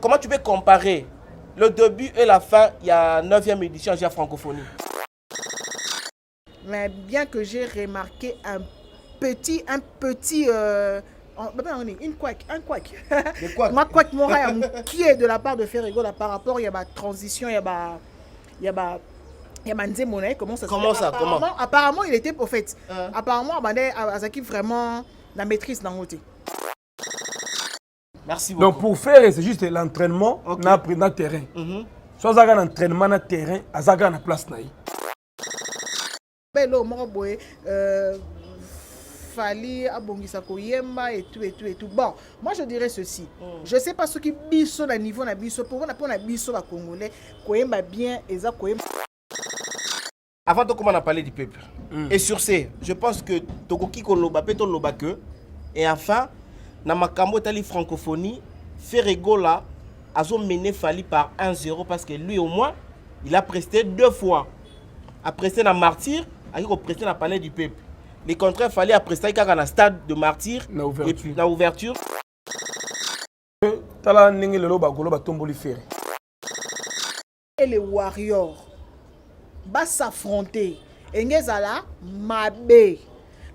comment tu peux comparer le début et la fin, il y a 9e édition à francophonie? Mais bien que j'ai remarqué un petit une couac. Ma couac qui est de la part de Ferrego là, par rapport, il y a ma transition, il y a Manzé Monet, comment ça se fait? Apparemment, il était au fait. Apparemment, Azaki vraiment la maîtrise dans l'outil. Merci beaucoup. Donc pour faire, c'est juste l'entraînement dans le terrain. Soit ça un entraînement dans le terrain, ça a une place. Fali abongisa koyemba et tout. Bon, moi je dirais ceci. Je sais pas ce qui biso na niveau na biso pour na biso ba congolais koyemba bien eza koyemba. Avant de commencer à parler du peuple. Et sur ce, je pense que tokoki koloba peto loba que et enfin na makambo tali francophonie Ferrego là azo mené Fali par 1-0 parce que lui au moins il a presté 2 fois. A presté na Martyr, a presté na palais du peuple. Les contraires fallait après ça dans le stade de Martyr et puis dans l'ouverture. Et les Warriors va s'affronter. Et Ngezala Mabé.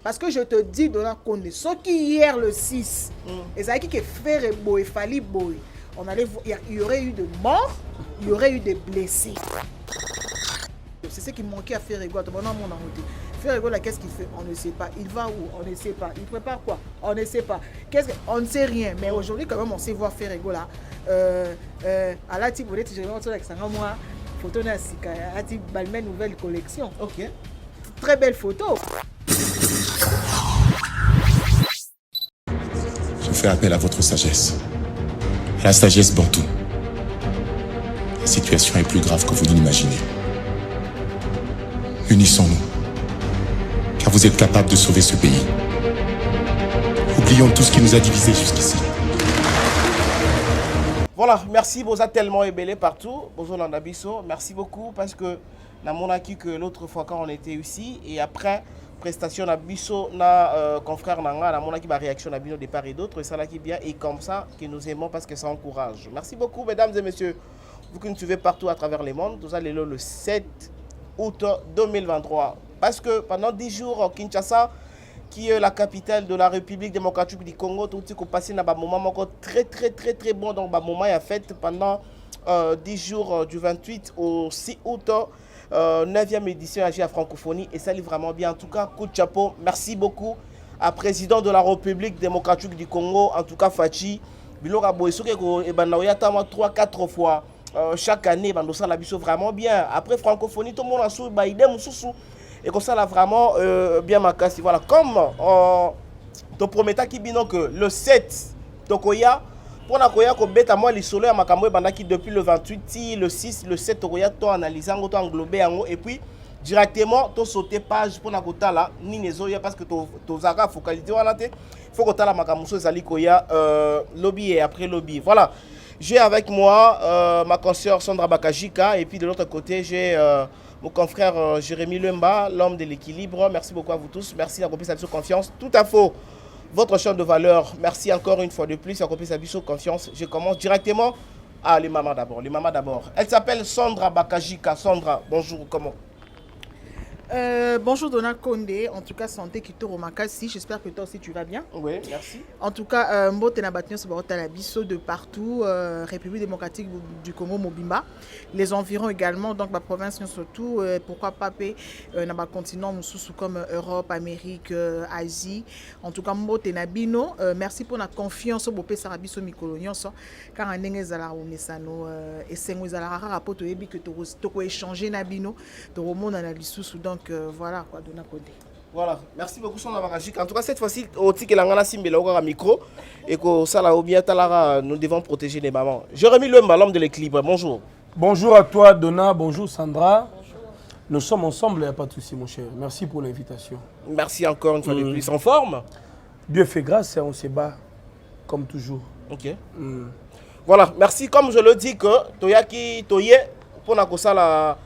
Parce que je te dis, Dona Kondé, ce qui hier le 6, et ça qui est fait Boy, Fali Boy, on allait voir, il y aurait eu de morts, il y aurait eu des blessés. C'est ce qui manquait à Ferrego. Ferrego, là, qu'est-ce qu'il fait? On ne sait pas. Il va où? On ne sait pas. Il prépare quoi? On ne sait pas. On ne sait rien. Mais aujourd'hui, quand même, on sait voir Ferrego là. À la type, vous êtes avec ça, moi, photo à la type, Balmain, nouvelle collection. Ok. Très belle photo. Je fais appel à votre sagesse. À la sagesse Bantou. La situation est plus grave que vous ne l'imaginez. Unissons-nous, car vous êtes capables de sauver ce pays. Oublions tout ce qui nous a divisés jusqu'ici. Voilà, merci, vous êtes tellement ébellés partout. Bonjour Landabiso, merci beaucoup parce que nous avons acquis que l'autre fois quand on était ici et après prestation Nabiso, confrère Nanga, nous avons acquis la réaction Nabino de part et d'autre et ça là qui est bien et comme ça que nous aimons parce que ça encourage. Merci beaucoup mesdames et messieurs, vous qui nous suivez partout à travers le monde, vous allez le 7 août 2023. Parce que pendant 10 jours, Kinshasa, qui est la capitale de la République démocratique du Congo, tout ce qui est passé dans un moment très bon. Donc, un moment a fait pendant 10 jours du 28 au 6 août, 9e édition à francophonie. Et ça, est vraiment bien. En tout cas, coup de chapeau. Merci beaucoup à président de la République démocratique du Congo, en tout cas, Fachi. Bilora Boesoke, et ben, 3-4 fois. Chaque année, ça la biso vraiment bien. Après francophonie, tout le monde a sous idem sous et comme ça là vraiment bien ma casse. Voilà, comme te promettais qui bino que le 7 tokoya pour na koya ko beta moi les solo ya makambo bandaki depuis le 28 le 6 le 7 tokoya to analyser ngo to englober ngo et puis directement to sauter page pour na kota là ni nezoya parce que to zaka focaliser wala te faut que la makambo so zali koya lobby et après lobby. Voilà. J'ai avec moi ma consoeur Sandra Bakajika et puis de l'autre côté j'ai mon confrère Jérémy Lemba, l'homme de l'équilibre. Merci beaucoup à vous tous. Merci d'avoir sa confiance. Tout à fait, votre champ de valeur. Merci encore une fois de plus d'avoir sa confiance. Je commence directement. Ah, les mamans d'abord. Les mamans d'abord. Elle s'appelle Sandra Bakajika. Sandra, bonjour, comment? Bonjour Dona Kondé, en tout cas santé qui tourne au Makassi, j'espère que toi aussi tu vas bien. Oui, merci. En tout cas, Mbote na battu sur Bisso de partout, République démocratique du Congo Mobimba, les environs également, donc ma province surtout, pourquoi pas na ba continent comme Europe, Amérique, Asie. En tout cas Mbote na bino, merci pour la confiance au Bopé Sarabiso Mikolonion, car en Nengezala ou Mesano et Sengozala rapport to yebi que to échanger na bino, to remonte na lisusu donc voilà quoi Dona Kondé. Voilà, merci beaucoup Sandra Bakajika. En tout cas cette fois-ci au tic langana simbela au micro et que ça là bien talara nous devons protéger les mamans. Jérémy Lemba, l'homme de l'équilibre. Bonjour. Bonjour à toi Dona, bonjour Sandra. Bonjour. Nous sommes ensemble, il n'y a pas de souci mon cher. Merci pour l'invitation. Merci encore une fois de plus. En forme? Dieu fait grâce et on se bat comme toujours. OK. Voilà, merci comme je le dis que Toyaki Toye pour na kosala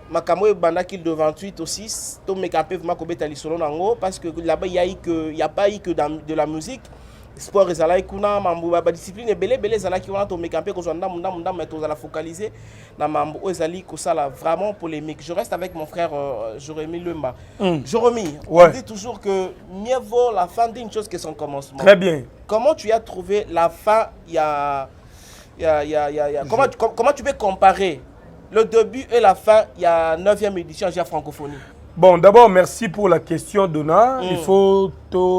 makambo bandaki de 28 au 6 to mekapé vraiment ko betali solo nango parce que là-bas il y a pas eu que de la musique. sport ezalaki kuna mambo ba discipline ebele ezalaki wana tomeka mpe kozwa ndambo mais tozala focaliser na mambo oyo ezali kosala vraiment polémique. Je reste avec mon frère Jérémy Lemba. Jérémy, on dit toujours que mieux vaut la fin d'une chose que son commencement. Très bien. Comment tu as trouvé la fin? Comment tu peux comparer le début et la fin? Il y a 9e édition de francophonie. Bon, d'abord, merci pour la question, Donna. Il faut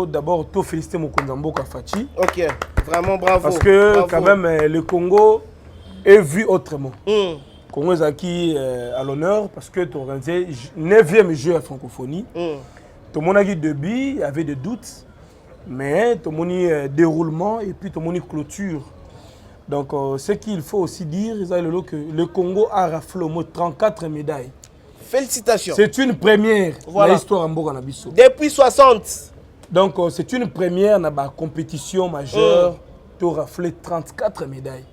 d'abord féliciter Mokonzamboka Fachi. Ok, vraiment bravo. Parce que bravo. Quand même, le Congo est vu autrement. Le Congo est acquis à l'honneur parce que tu as organisé le 9e jeu à francophonie. Tout le monde a dit début, il y avait des doutes, mais tout le monde a déroulement et puis tout le monde a clôture. Donc, ce qu'il faut aussi dire, c'est que le Congo a raflé au moins 34 médailles. Félicitations. C'est une première voilà. dans l'histoire en Bourg-en-Abisso. Depuis 60. Donc, c'est une première dans la compétition majeure. Tu as raflé 34 médailles.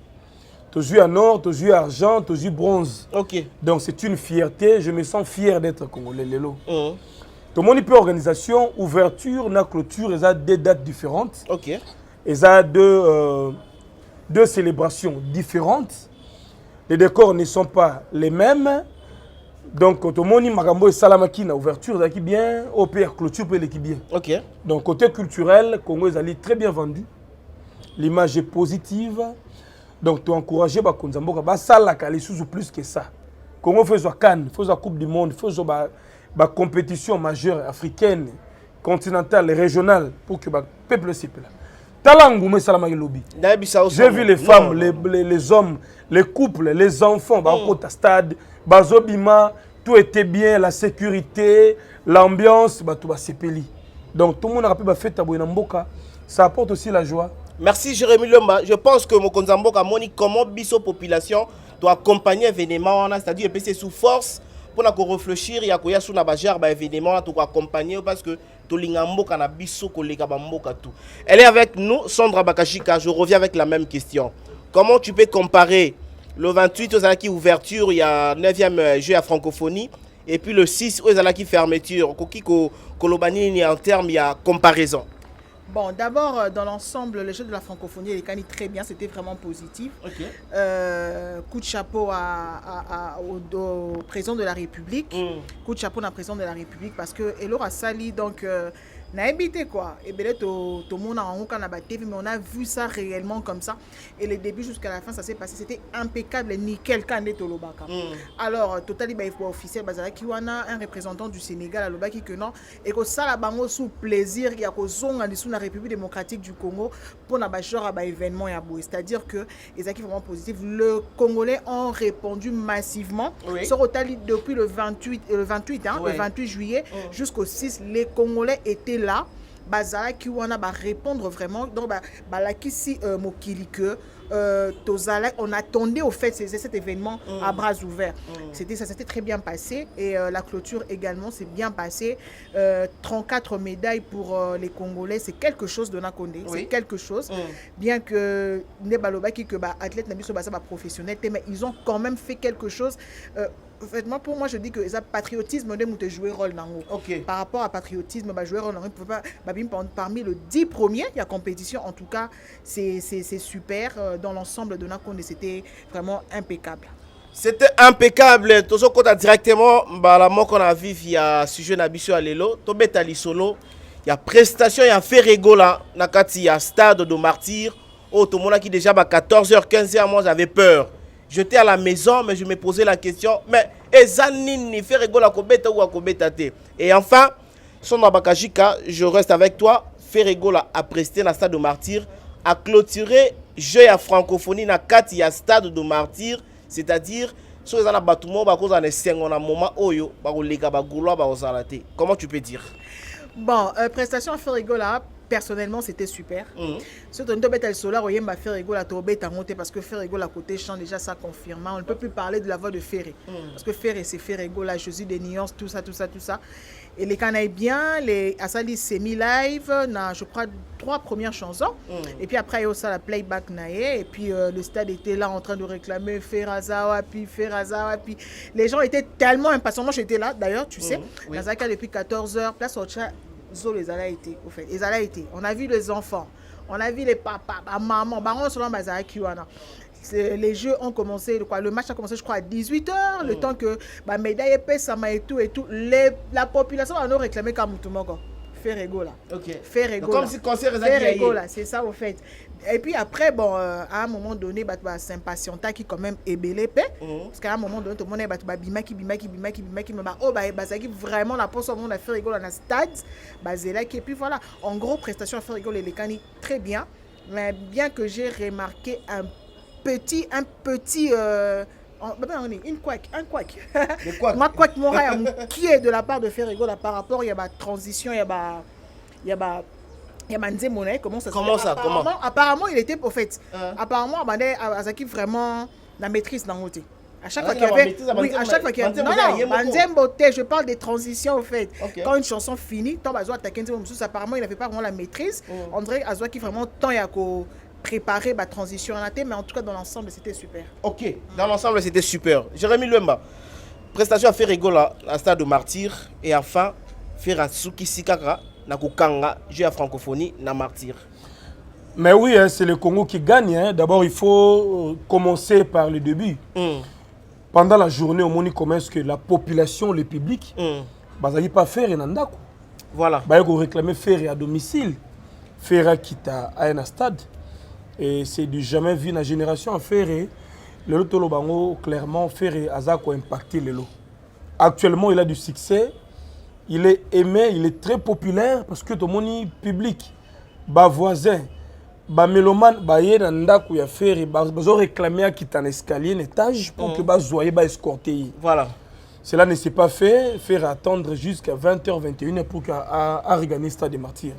Tu as joué en or, tu as joué argent, tu as joué bronze. Ok. Donc, c'est une fierté. Je me sens fier d'être Congolais. Tout le monde peut organisation, ouverture, la clôture, ils ont deux dates différentes. Ok. Ils ont deux célébrations différentes. Les décors ne sont pas les mêmes. Donc, tout le monde dit Salamaki na ouverture, qui bien, au pire, clôture, peut l'équipe bien. Ok. Donc, côté culturel, Congo est très bien vendu. L'image est positive. Donc, tu encourages Konzamboka, ça la sous plus que ça. Congo fait la Cannes, fait la Coupe du Monde, fait la compétition majeure africaine, continentale, régionale, pour que le peuple s'y plaise. J'ai vu les femmes, les hommes, les couples, les enfants, au stade, bazobima, tout était bien, la sécurité, l'ambiance, tout va s'épeli. Donc tout le monde a pu faire taboué Mboka, ça apporte aussi la joie. Merci Jérémy Lemba. Je pense que Mokonza Mboka moni comment biso population doit accompagner l'événement, c'est-à-dire que c'est sous force pour réfléchir, il y a quoi sur la bajare événement pour accompagner parce que elle est avec nous, Sandra Bakashika. Je reviens avec la même question. Comment tu peux comparer le 28 aux Alaki ouverture, il y a 9e jeu à francophonie, et puis le 6 aux Alaki fermeture, en termes, il y a comparaison. Bon, d'abord, dans l'ensemble, le jeu de la francophonie, il est très bien, c'était vraiment positif. Okay. Coup de chapeau au président de la République. Coup de chapeau au président de la République parce que Elora a sali, donc, n'a habité quoi. Et bien, tout le monde a mais on a vu ça réellement comme ça. Et le début jusqu'à la fin, ça s'est passé, c'était impeccable, nickel, Alors, total, il faut officiel, un représentant du Sénégal à l'Obaki que non, et que ça, la bango sous plaisir, il y a que zone en la République démocratique du Congo pour un événement. C'est-à-dire que les acquis vraiment positifs. Le Congolais ont répondu massivement. Oui. Depuis le 28 juillet jusqu'au 6, les Congolais étaient là. Bazala qui wana ba répondre vraiment donc la kisi mokili que on attendait au fait cet événement à bras ouverts. Ça s'était très bien passé et la clôture également s'est bien passée. 34 médailles pour les Congolais, c'est quelque chose de Nakonde, c'est quelque chose. Bien que ne balobaki que athlète nabiso basa professionnel mais ils ont quand même fait quelque chose. Pour moi, je dis que le patriotisme de jouer rôle dans par rapport à patriotisme, jouer rôle dans parmi les 10 premiers, il y a compétition. En tout cas, c'est super. Dans l'ensemble de Nakonde, c'était vraiment impeccable. C'était impeccable. Tout ce qu'on a directement, la mort qu'on a vu via sujet Nabisio Alelo, Tobetali Solo, il y a prestation, il y a Ferrego là, il y a stade de martyr. Oh, tout le monde qui déjà 14h, 15h, moi j'avais peur. J'étais à la maison, mais je me posais la question, mais Ezanini Ferrego la Kobeta ou à Kobeta te. Et enfin, Sondra Bakashika, je reste avec toi. Ferrego a presté dans le stade de martyr, a clôturé jeu à francophonie dans le stade de martyr, c'est-à-dire, si vous avez un bâtiment, vous avez un moment où comment tu peux dire? Bon, prestation à Ferrego là. Personnellement, c'était super. Surtout, on peut solar au yemba Ferrego la tobé monté parce que Ferrego la côté chant déjà ça confirme. On ne peut plus parler de la voix de Ferré parce que Ferré c'est Ferrego la Jésus des nuances tout ça. Et les canailles bien, les Asali semi live, je crois 3 premières chansons. Et puis après il y a aussi la playback naé et puis le stade était là en train de réclamer Ferrazawa puis. Les gens étaient tellement impatients. Moi j'étais là d'ailleurs, tu sais. Nazaka depuis 14h, place au chat. Zolo les a été au fait. Ils a été. On a vu les enfants, on a vu les papas, la maman, baron selon bazar kiwana. Les jeux ont commencé, quoi, le match a commencé je crois à 18h, le temps que bah médaille épais ça m'a et tout la population a nous réclamé comme tout le monde. Faire égaux là. OK. Faire égaux. Comme si concert faire égaux là, c'est ça au fait. Et puis après bon à un moment donné bah s'impatienta qui quand même ébélé paix parce qu'à un moment donné tout le monde bah bimaki bah oh bah ça qui vraiment la poste au monde à faire égaux dans le stade bah zela qui et puis voilà en gros prestation à faire égaux les cani très bien mais bien que j'ai remarqué un petit une couac. Ma couac qui est de la part de Ferrigo là par rapport il y a ma transition il y a Nzemone comment ça apparemment il était au fait apparemment Azaki vraiment la maîtrise dans l'autre à chaque fois qu'il y avait je parle des transitions au fait quand une chanson finit tant Azwa attaquer apparemment il n'avait pas vraiment la maîtrise on dirait Azwa qui vraiment tant il y a préparer ma transition en athée, mais en tout cas dans l'ensemble c'était super. Ok, dans l'ensemble c'était super. Jérémy Luemba, prestation à faire rigoler à Stade de Martyr et enfin faire à Suki Sikaka, na Kukanga, jouer à francophonie, na Martyr. Mais oui, hein, c'est le Congo qui gagne. Hein. D'abord, il faut commencer par le début. Pendant la journée, on montre comment est-ce que la population, le public, bazali pas faire un andako. Voilà. Bah, il réclamer faire à domicile, faire à quitta à un stade. Et c'est du jamais vu dans la génération à faire. Le lot bango clairement faire Azako impacté le lot. Actuellement, il a du succès. Il est aimé, il est très populaire parce que tout le monde public, bas voisin, bas mélomane, bas yé ndako ya faire, bas réclamer à quitter un escalier, un étage pour que bas zoyer, bas escorter. Voilà. Cela ne s'est pas fait, faire attendre jusqu'à 20h, 21h pour qu'à regagner Stade des Martyrs.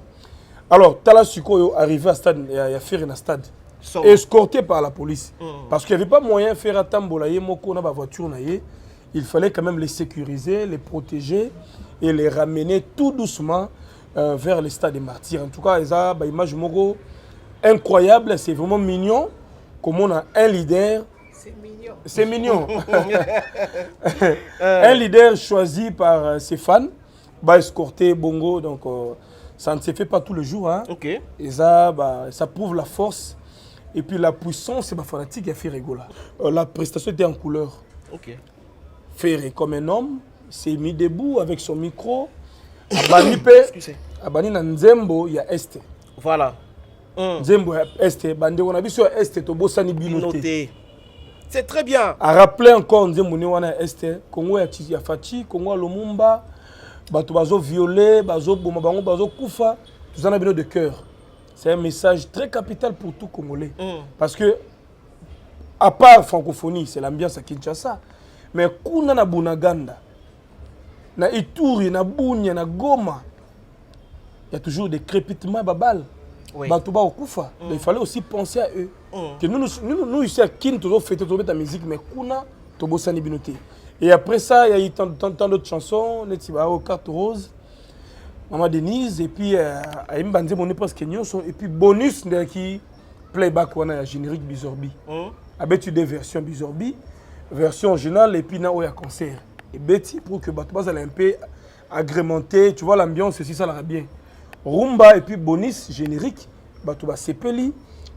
Alors, Tala Suko arrivé à stade, à faire un stade, escorté par la police. Parce qu'il n'y avait pas moyen de faire attendre Moko na voiture. Il fallait quand même les sécuriser, les protéger et les ramener tout doucement vers le Stade des Martyrs. En tout cas, ils ont une image incroyable, c'est vraiment mignon. Comme on a un leader. C'est mignon. Un leader choisi par ses fans, escorté Bongo. Donc, ça ne se fait pas tous les jours. Hein. Okay. Et ça, ça prouve la force et puis la puissance. C'est ma fanatique qui a fait rigoler. La prestation était en couleur. Okay. Ferré comme un homme, s'est mis debout avec son micro. Abani na Nzembo, il y a Est. Voilà. Nzembo, il y a Est. Bande, on a vu sur Est, to Bossani Binoté. C'est très bien. À rappeler encore Nzembo, on a Est. Congo, il y a Fati, Congo, Lumumba. Bato bazo violé, bazo boma bango, bazo kufa, tout ça n'a besoin de cœur. C'est un message très capital pour tout Congolais. Parce que, à part francophonie, c'est l'ambiance à Kinshasa, mais kuna na Bunaganda, na Ituri, na Bunia, na Goma, il y a toujours des crépitements babal. Bato ba okufa. Il fallait aussi penser à eux. Que nous ici à Kin, toujours fêter la musique, mais kuna, tobo sani binoté. Et après ça, il y a eu tant d'autres chansons, Netibao, Carte Rose, Maman Denise, et puis Aïmbandé, mon épouse Kenyon, et puis bonus qui playback, on a un générique Bizorbi. Avec des versions Bizorbi, version originale, et puis il y a un concert. Et Betty, pour que Batouba soit un peu agrémenté, tu vois l'ambiance, c'est ça, ça bien. Rumba, et puis bonus générique, Batouba Sepeli,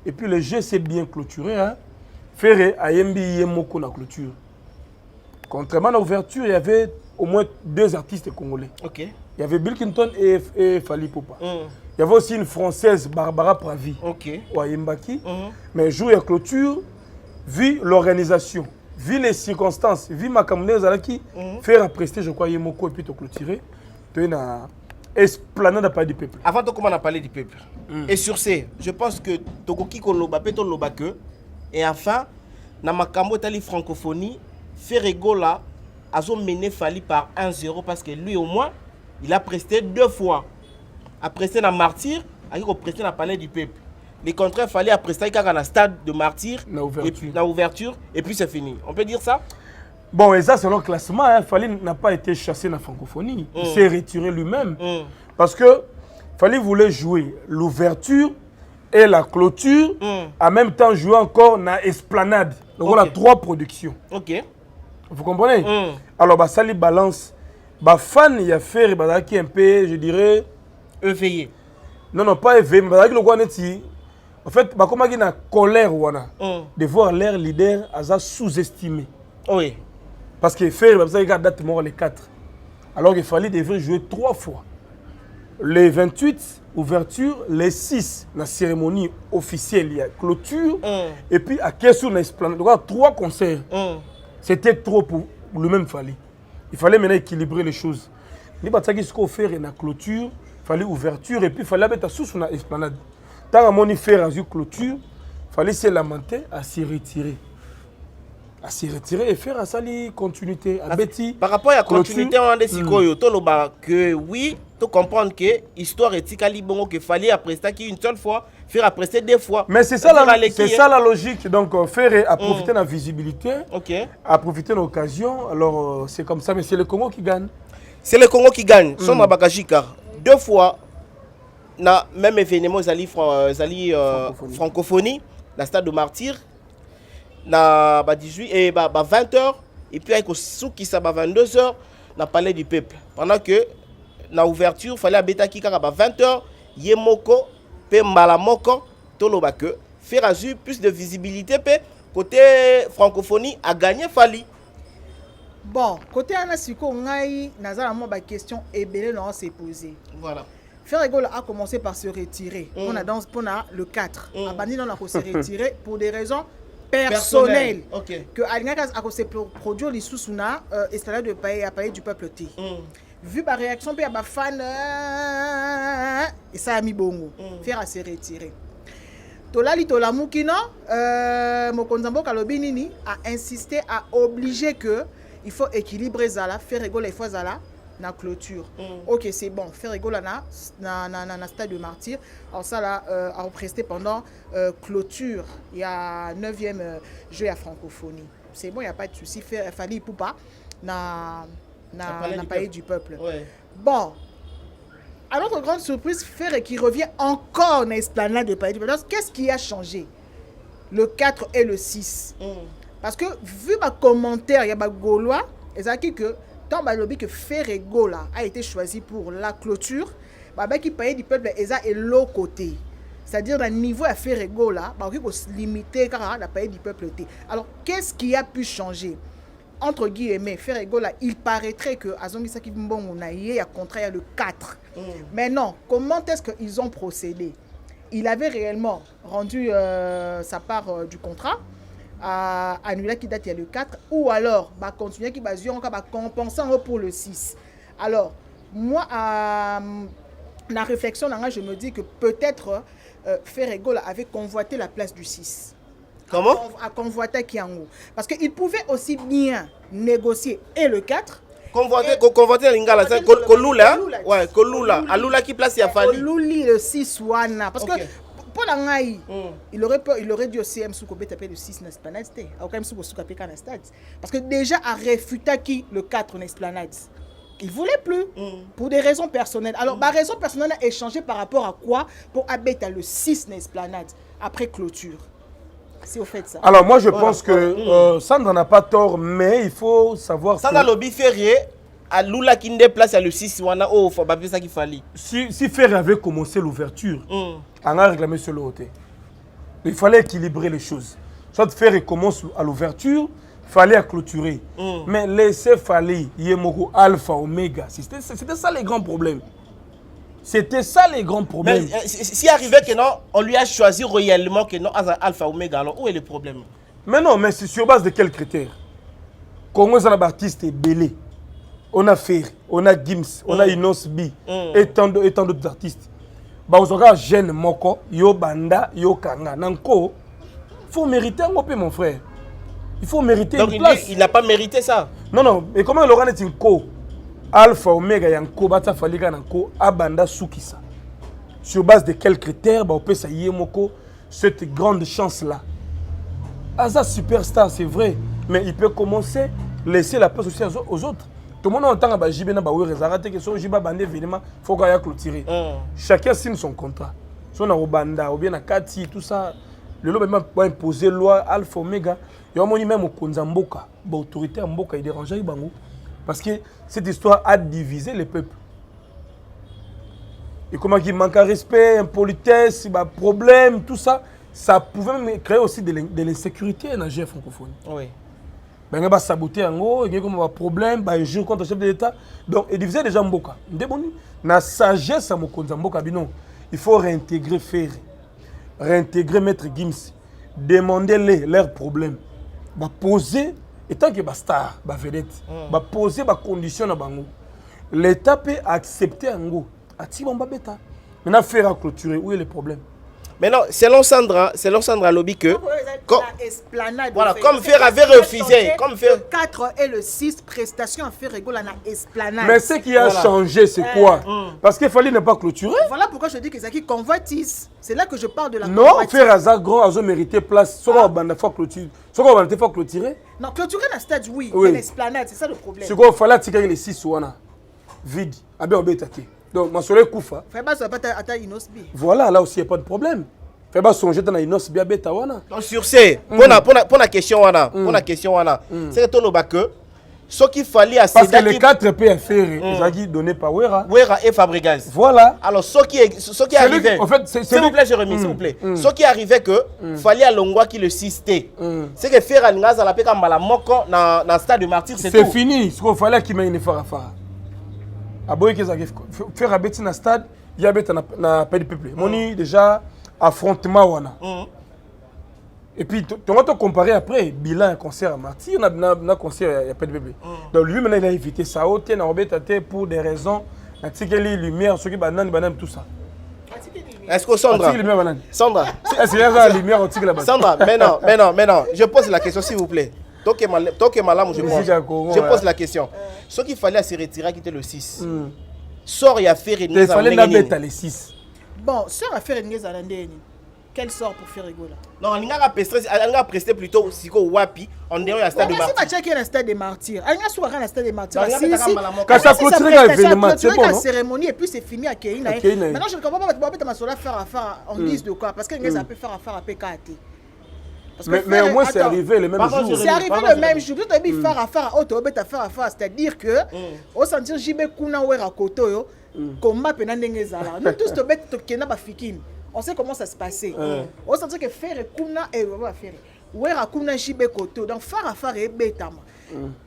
et puis le jeu s'est bien clôturé. Hein. Ferré, Ayembi, Yemoko, la clôture. Contrairement à l'ouverture, il y avait au moins 2 artistes congolais. Okay. Il y avait Bill Clinton et Fali Poupa. Il y avait aussi une Française, Barbara Pravi, au Ayembaki. Mais jour et clôture, vu l'organisation, vu les circonstances, vu ma camarade Zalaki, faire un prestige, je crois, Yemoko et puis te clôturer, tu es dans esplanade à parler du peuple. Avant de commencer à parler du peuple, et sur ce, je pense que Tokoki Koloba, Peton Lobake, et enfin, dans ma camarade francophonie, Ferrego là, a mené Fali par 1-0 parce que lui au moins, il a presté 2 fois. A presté dans Martyr, il a presté dans le palais du peuple. Le contraire, Fali a presté dans le stade de Martyr, dans l'ouverture, et puis c'est fini. On peut dire ça? Bon, et ça c'est le classement. Hein. Fali n'a pas été chassé dans la francophonie. Il s'est retiré lui-même. Parce que Fali voulait jouer l'ouverture et la clôture, en même temps jouer encore dans l'esplanade. Donc on a 3 productions. Ok. Vous comprenez? Alors, ça les balance. Fan, il y a fait qui un peu, je dirais, éveillé. Non, pas éveillé, mais avec le quoi net. En fait, bah, comment il y a une colère de voir leur leader sous-estimé. Oui. Parce que faire, il y a date mort les 4. Alors qu'il fallait devrait jouer 3 fois. Les 28, ouverture, les 6, la cérémonie officielle, il y a clôture. Et puis à Kessou, on a esplanade. Donc 3 concerts. C'était trop pour le même fallait. Il fallait maintenant équilibrer les choses. Il fallait faire une clôture, il fallait ouverture et puis il fallait mettre sous une esplanade. Tant que mon faire une clôture, il fallait se lamenter à s'y retirer. À s'y retirer et faire à ça continuité. Par rapport à la continuité, on a des psychos, que oui, tu comprends que l'histoire est bon, qu'il fallait après ça une seule fois, faire après ça 2 fois. Mais c'est ça, la logique. Donc faire à profiter de la visibilité, à profiter de l'occasion. Alors c'est comme ça, mais c'est le Congo qui gagne. C'est le Congo qui gagne. Son Bakajika. 2 fois, na même événement, francophonie, la stade de Martyr. Na 18 et 20h et puis avec souki ça 22h na palais du peuple pendant que na ouverture fallait abeta ki kaka 20h yemoko pe malamoko toloba que faire azur plus de visibilité pe côté francophonie a gagné fali. Bon côté anasiko ngai nazala mo ba question ebele non s'est posé. Voilà. Ferregola a commencé par se retirer. On a dans le 4. Abandi non a se retirer pour des raisons personnel. Que Alingakas a se produit les sous-suna escalade de palais du peuple T. Vu la réaction puis à fan et ça a mis bongo. Faire à se retirer. Tolali Tolamukino Mokonzambo Kalobinini a insisté à obliger que il faut équilibrer Zala, faire rigoler les fois Zala na clôture. Ok, c'est bon, faire rigoler na stade de Martyr. Alors ça là a resté pendant clôture. Il y a 9e jeu à francophonie. C'est bon, il n'y a pas de souci. Faire fallait pour pas na palais du peuple. Ouais. Bon. À notre grande surprise, Ferre qui revient encore dans l'esplanade de palais du peuple. Qu'est-ce qui a changé? Le 4 et le 6. Parce que vu ma commentaire, il y a ma Gaulois, et ça qui que tant que que Ferregola a été choisi pour la clôture, qui paye du peuple et ça est l'autre côté. C'est-à-dire dans le niveau à Ferregola, il faut se limiter car la paye du peuple. Alors qu'est-ce qui a pu changer? Entre guillemets, Ferregola, il paraîtrait que Azongi Sakibombo on a eu un contrat le 4. Mais non, comment est-ce qu'ils ont procédé? Il avait réellement rendu sa part du contrat. Annuler qui date il y a le 4 ou alors continuer qui va compenser pour le 6. Alors moi la réflexion je me dis que peut-être Ferregola avait convoité la place du 6. Comment? À convoiter Kiango parce qu'il pouvait aussi bien négocier et le 4 convoiter l'ingala c'est Kolula ouais Kolula Alula qui place il a fallu Koluli le 6 wana parce que pour la ngaï, il aurait dû aussi taper le 6 dans l'esplanade. Parce que déjà, à réfuter qui le 4 dans l'esplanade. Il ne voulait plus. Pour des raisons personnelles. Alors, ma raison personnelle a échangé par rapport à quoi? Pour abaisser le 6 dans l'esplanade. Après clôture. C'est au fait ça. Alors, moi, je pense que Sandra n'a pas tort, mais il faut savoir. Sandra Lobby Ferrier. À Lula qui déplace à le 6 wana oh faut pas ça qu'il fallait. Si Ferre avait commencé l'ouverture, on a réclamé sur le côté. Il fallait équilibrer les choses. Soit Ferre commence à l'ouverture, fallait clôturer. Mais laisser fallait Yemoko Alpha Omega. C'était ça les grands problèmes. C'était ça les grands problèmes. Si arrivait que non, on lui a choisi réellement que non Alpha Omega. Alors où est le problème? Mais non, mais c'est sur base de quels critères? Congo est un artiste belé. On a Ferre, on a Gims, on a Inos B et tant d'autres artistes. Vous avez jeune Moko, Yo Banda, Yo Kanga, Nanko. Il faut mériter un peu, mon frère. Il faut mériter donc une place. Il n'a pas mérité ça. Non. Et comment Laurent est une co? Alpha, Omega, Yanko, Bata Faliga, Nanko, Abanda, Soukisa. Sur base de quels critères, on peut sailler Moko cette grande chance-là. Aza superstar, c'est vrai. Mais il peut commencer à laisser la place aussi aux autres. Tout le monde entend que Jibé n'a pas eu raison que son Jiba bandé évidemment faut qu'il y ait clôturé. Chacun signe son contrat. Si on a au Banda ou bien à Kati tout ça, le loi même pas imposer loi Alpha Omega. Il y a même au Konzamboka, l'autorité en Mboka il dérangeait Bango parce que cette histoire a divisé les peuples. Et comment il manque à respect, impolitesse, bah, problème, tout ça, ça pouvait même créer aussi de l'insécurité dans la GF francophonie. Oui. Ben, il va saboter en gros, il y a un problème, un jour contre le chef de l'État. Donc, il divisait déjà Mboka. La sagesse à Mokonza Mboka, il faut réintégrer Ferré, réintégrer Maître Gims, demander leurs problèmes, poser, et tant que star, vedette, poser des conditions à Bango. L'État peut accepter en gros. Maintenant, faire clôturer, où est le problème? Maintenant, selon Sandra Lobby que... Voilà, comme faire avait refusé. Comme faire... Le 4 et le 6, prestations à faire rigoler à esplanade. Mais ce qui a changé, c'est quoi? Parce qu'il fallait ne pas clôturer. Voilà pourquoi je dis que c'est qui convoitise. C'est là que je parle de la non, faire hasard grand, ils ont mérité place. Soit on va clôturer. Non, clôturer la stade, oui. Mais l'esplanade, c'est ça le problème. C'est quoi? Il fallait tirer les 6 vide. Donc, ma soleil Koufa. Voilà, là aussi, il n'y a pas de problème. Fais pas songer dans Inos bien bête. Sur ce, pour la question, c'est que tout le que ce qu'il fallait à parce que les 4 PFR, ils ont donné par Wera et Fabregas. Voilà. Alors, ce qui arrivait, en fait, s'il vous plaît, Jérémy, s'il vous plaît. Ce qui arrivait que fallait à Longwa qui le 6T. C'est que faire un gaz à la paix comme la moko dans le stade de Martyr, c'est tout. C'est fini. Ce qu'il fallait qu'il m'ait fait faire un na stade, il y a na paix du peuple. Moni déjà affrontement wana. Et puis tu vas te comparer après bilan un concert à Marty, on a concert il y a paix du peuple. Donc lui maintenant il a évité ça autant na obeta pour des raisons na tikeli lumière ceux qui banane tout ça. Est-ce que Sandra est-ce qu'il y a la lumière au tigre là-bas? Sandra, mais non, je pose la question s'il vous plaît. Tant que malade, je pose la question. Ce qu'il fallait se retirer, quitter le 6. Sort et affaire et il fallait la bête à les 6. Bon, sort affaire et nous allons quel sort pour faire rigoler? Non, on a presté plutôt si wapi on dirait un stade de Martyr. On va checker un stade de Martyr. On a soirée un stade de Martyr. Quand ça clôture l'événement, c'est bon. La cérémonie et puis c'est fini à Keïna. Maintenant je ne comprends pas pourquoi ma sola faire affaire en guise de quoi parce que nous a pu faire affaire à PKT. Mais au moins c'est arrivé le même jour. C'est arrivé le même jour. Tout est faire affaire auto beta faire affaire, c'est-à-dire que au sentir JB kuna wera koto combat pena ndengezala. Nous tous to beta to kena ba fikine. On sait comment ça se passait. On sentit que faire kuna et on va faire. Wera kuna JB koto donc faire affaire et beta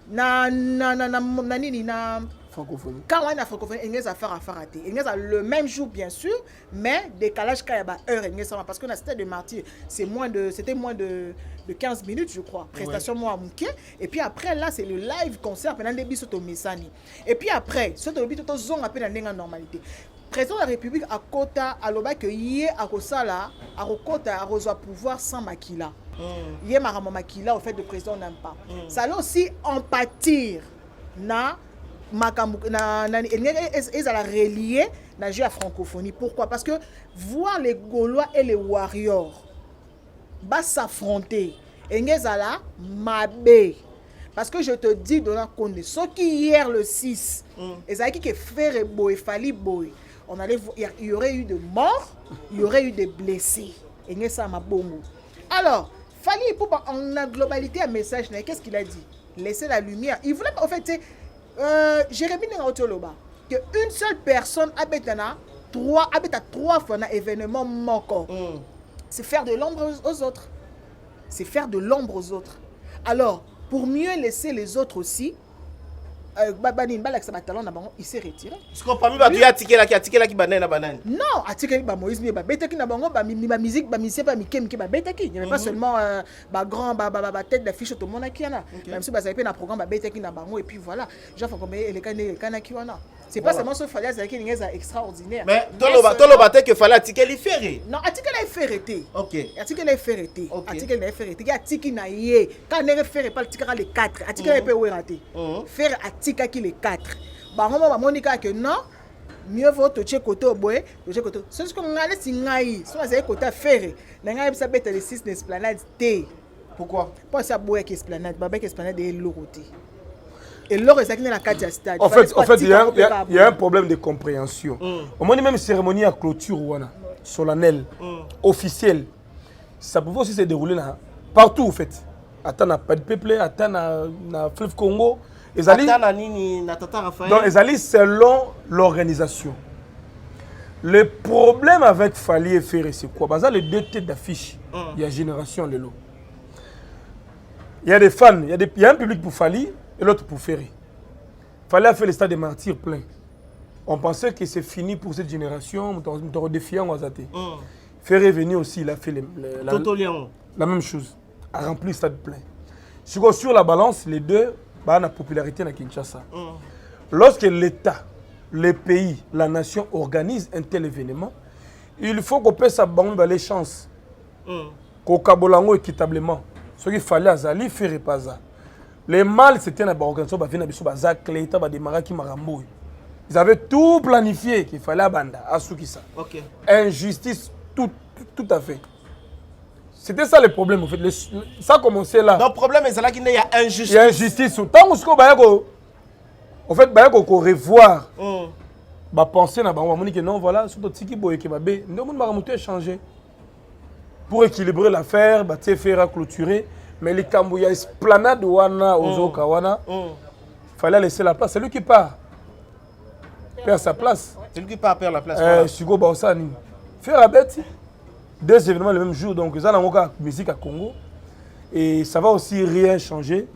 na nini na francophonie. Quand on a francophonie, il y a affaire à faire rater. Il y a le même jour bien sûr, mais décalage quand il y a heure parce que la stade de Martyr, c'était moins de 15 minutes je crois. Prestation moi mouké et puis après là c'est le live concert pendant des biso to mesani. Et puis après, ce to biso to zone appel dans la normalité. Président de la République à Kota à loba que yé à Kosala à Kota à reçoit pouvoir sans Makila. Yé marama Makila au fait de président n'aime pas. Ça allait aussi en pâtir na ils allaient relier la jeu à francophonie. Pourquoi? Parce que voir les Gaulois et les Warriors s'affronter, ils allaient mabé. Parce que je te dis, Dona Kondé, ceux qui hier le 6, ils avaient qui faire et boy, fallait boy. Il y aurait eu de morts, il y aurait eu des blessés. Et ça m'a bongo. Alors, fallait pour en la globalité un message, qu'est-ce qu'il a dit? Laisser la lumière. Il voulait en fait Jérémy Ngaotoloba que une seule personne habite à 3 fois un événement manquant. C'est faire de l'ombre aux autres. C'est faire de l'ombre aux autres. Alors, pour mieux laisser les autres aussi, il s'est retiré. Ce qu'on parmi ba tuya tikela ki banane na banane. Non, atikeli ba Moïse ba betaki na bango ba musique ba musique ba mikem ki ba betaki. Il n'y avait pas seulement ba grand ba tête d'affiche tout le monde qui yana. Même si ba ça na programme ba betaki na bango et puis voilà. Jean faut comme les kana ki wana. C'est pas seulement ce fallait ça qui est extraordinaire. Mais toloba te que fallait atikeli ferré. Non, atikeli ferré. OK. Atikeli ferré. Atikeli ferré. Il y a tiki na yé. Quand ne ferré pas tikara les 4. Atikeli peut rater. Faire atika qui les 4. Bah on va monica que non. Mieux vaut te checker côté boy, te checker côté. C'est ce qu'on a laissé ngai. Soit c'est côté ferré. Ngai ça bête les 6 esplanade T. Pourquoi? Pas ça boy qui esplanade, ba esplanade est l'oroté. Et l'or est dans la carte du stade. En fait, il y a un problème de compréhension. Au moins, même cérémonie à clôture solennelle, officielle, ça pouvait aussi se dérouler partout, en fait. Attends, pas de peuple, attends, na fleuve Congo. Donc, ils allaient selon l'organisation. Le problème avec Fali et Ferré, c'est quoi? Bah, ça, les deux têtes d'affiche. Il y a Génération Lelo. Il y a des fans, il y a un public pour Fali et l'autre pour Ferré. Fali a fait le stade des martyrs plein. On pensait que c'est fini pour cette génération, on redéfiant Wazate. Ferré est venu aussi, il a fait la même chose, a rempli le stade plein. Sur la balance, les deux, bah, la popularité à Kinshasa. Lorsque l'État, le pays, la nation organise un tel événement, il faut qu'on puisse avoir les chances. Qu'on cabolango équitablement. Ce qu'il fallait à Zali, Ferré pas ça. Les mâles, c'était une organisation qui avait démarré qui Marambo. Ils avaient tout planifié qu'il fallait à Banda, à Soukissa. Injustice, tout à fait. C'était ça le problème en fait. Ça a commencé là. Donc le problème c'est qu'il y a injustice. Il y a injustice. Tant que en fait, il faut revoir. Penser na bango que non voilà, surtout tiki boye que babé, nous on changer. Pour équilibrer l'affaire, faire clôturer, mais les Kambouya esplanade wana ozoka wana. Fallait laisser la place, c'est lui qui part. Perd sa place. C'est lui qui part perdre la place. Sugo Baosani. Faire la bête. Deux événements le même jour, donc ça n'a pas musique à Congo. Et ça va aussi rien changer.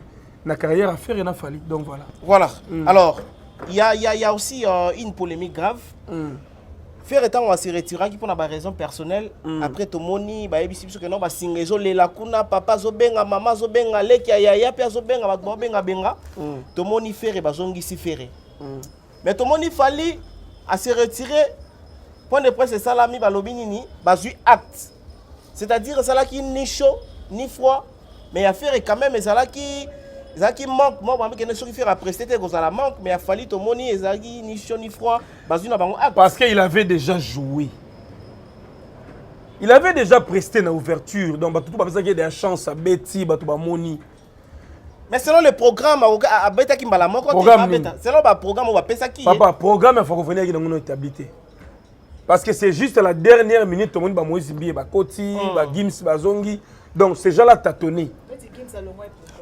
La carrière à faire, il a fallu. Donc voilà. Voilà. Alors, il y a aussi une polémique grave. Faire étant on va se retirer qui pour une raison personnelle. Après tout moni, bah ebi que non bah singezo le lakuna papa zobenga maman zobenga leki yaya pia zobenga ba benga benga. Tout moni faire ba zongi si faire. Mais tout moni fali à se retirer. Point de presse c'est ça là mi ba lobini ni ba zui acte. C'est-à-dire ça là qui ni chaud ni froid mais à faire quand même ça là qui manque moi que ne saurait faire à prester que ça manque mais il a fallu tout moni ezaki ni chaud ni froid bazuna bango acte parce qu'il avait déjà joué. Il avait déjà presté dans l'ouverture donc tout pas besoin qu'il y ait des chances à Betty ba tout ba moni. Mais selon le programme à Beta qui mbala moko selon le programme on va penser qui papa programme il faut qu'on vienne dans notre établi. Parce que c'est juste à la dernière minute tout le monde va Moïse Mbié ba Koti ba Gims ba Zongi donc ces gens là tâtonné.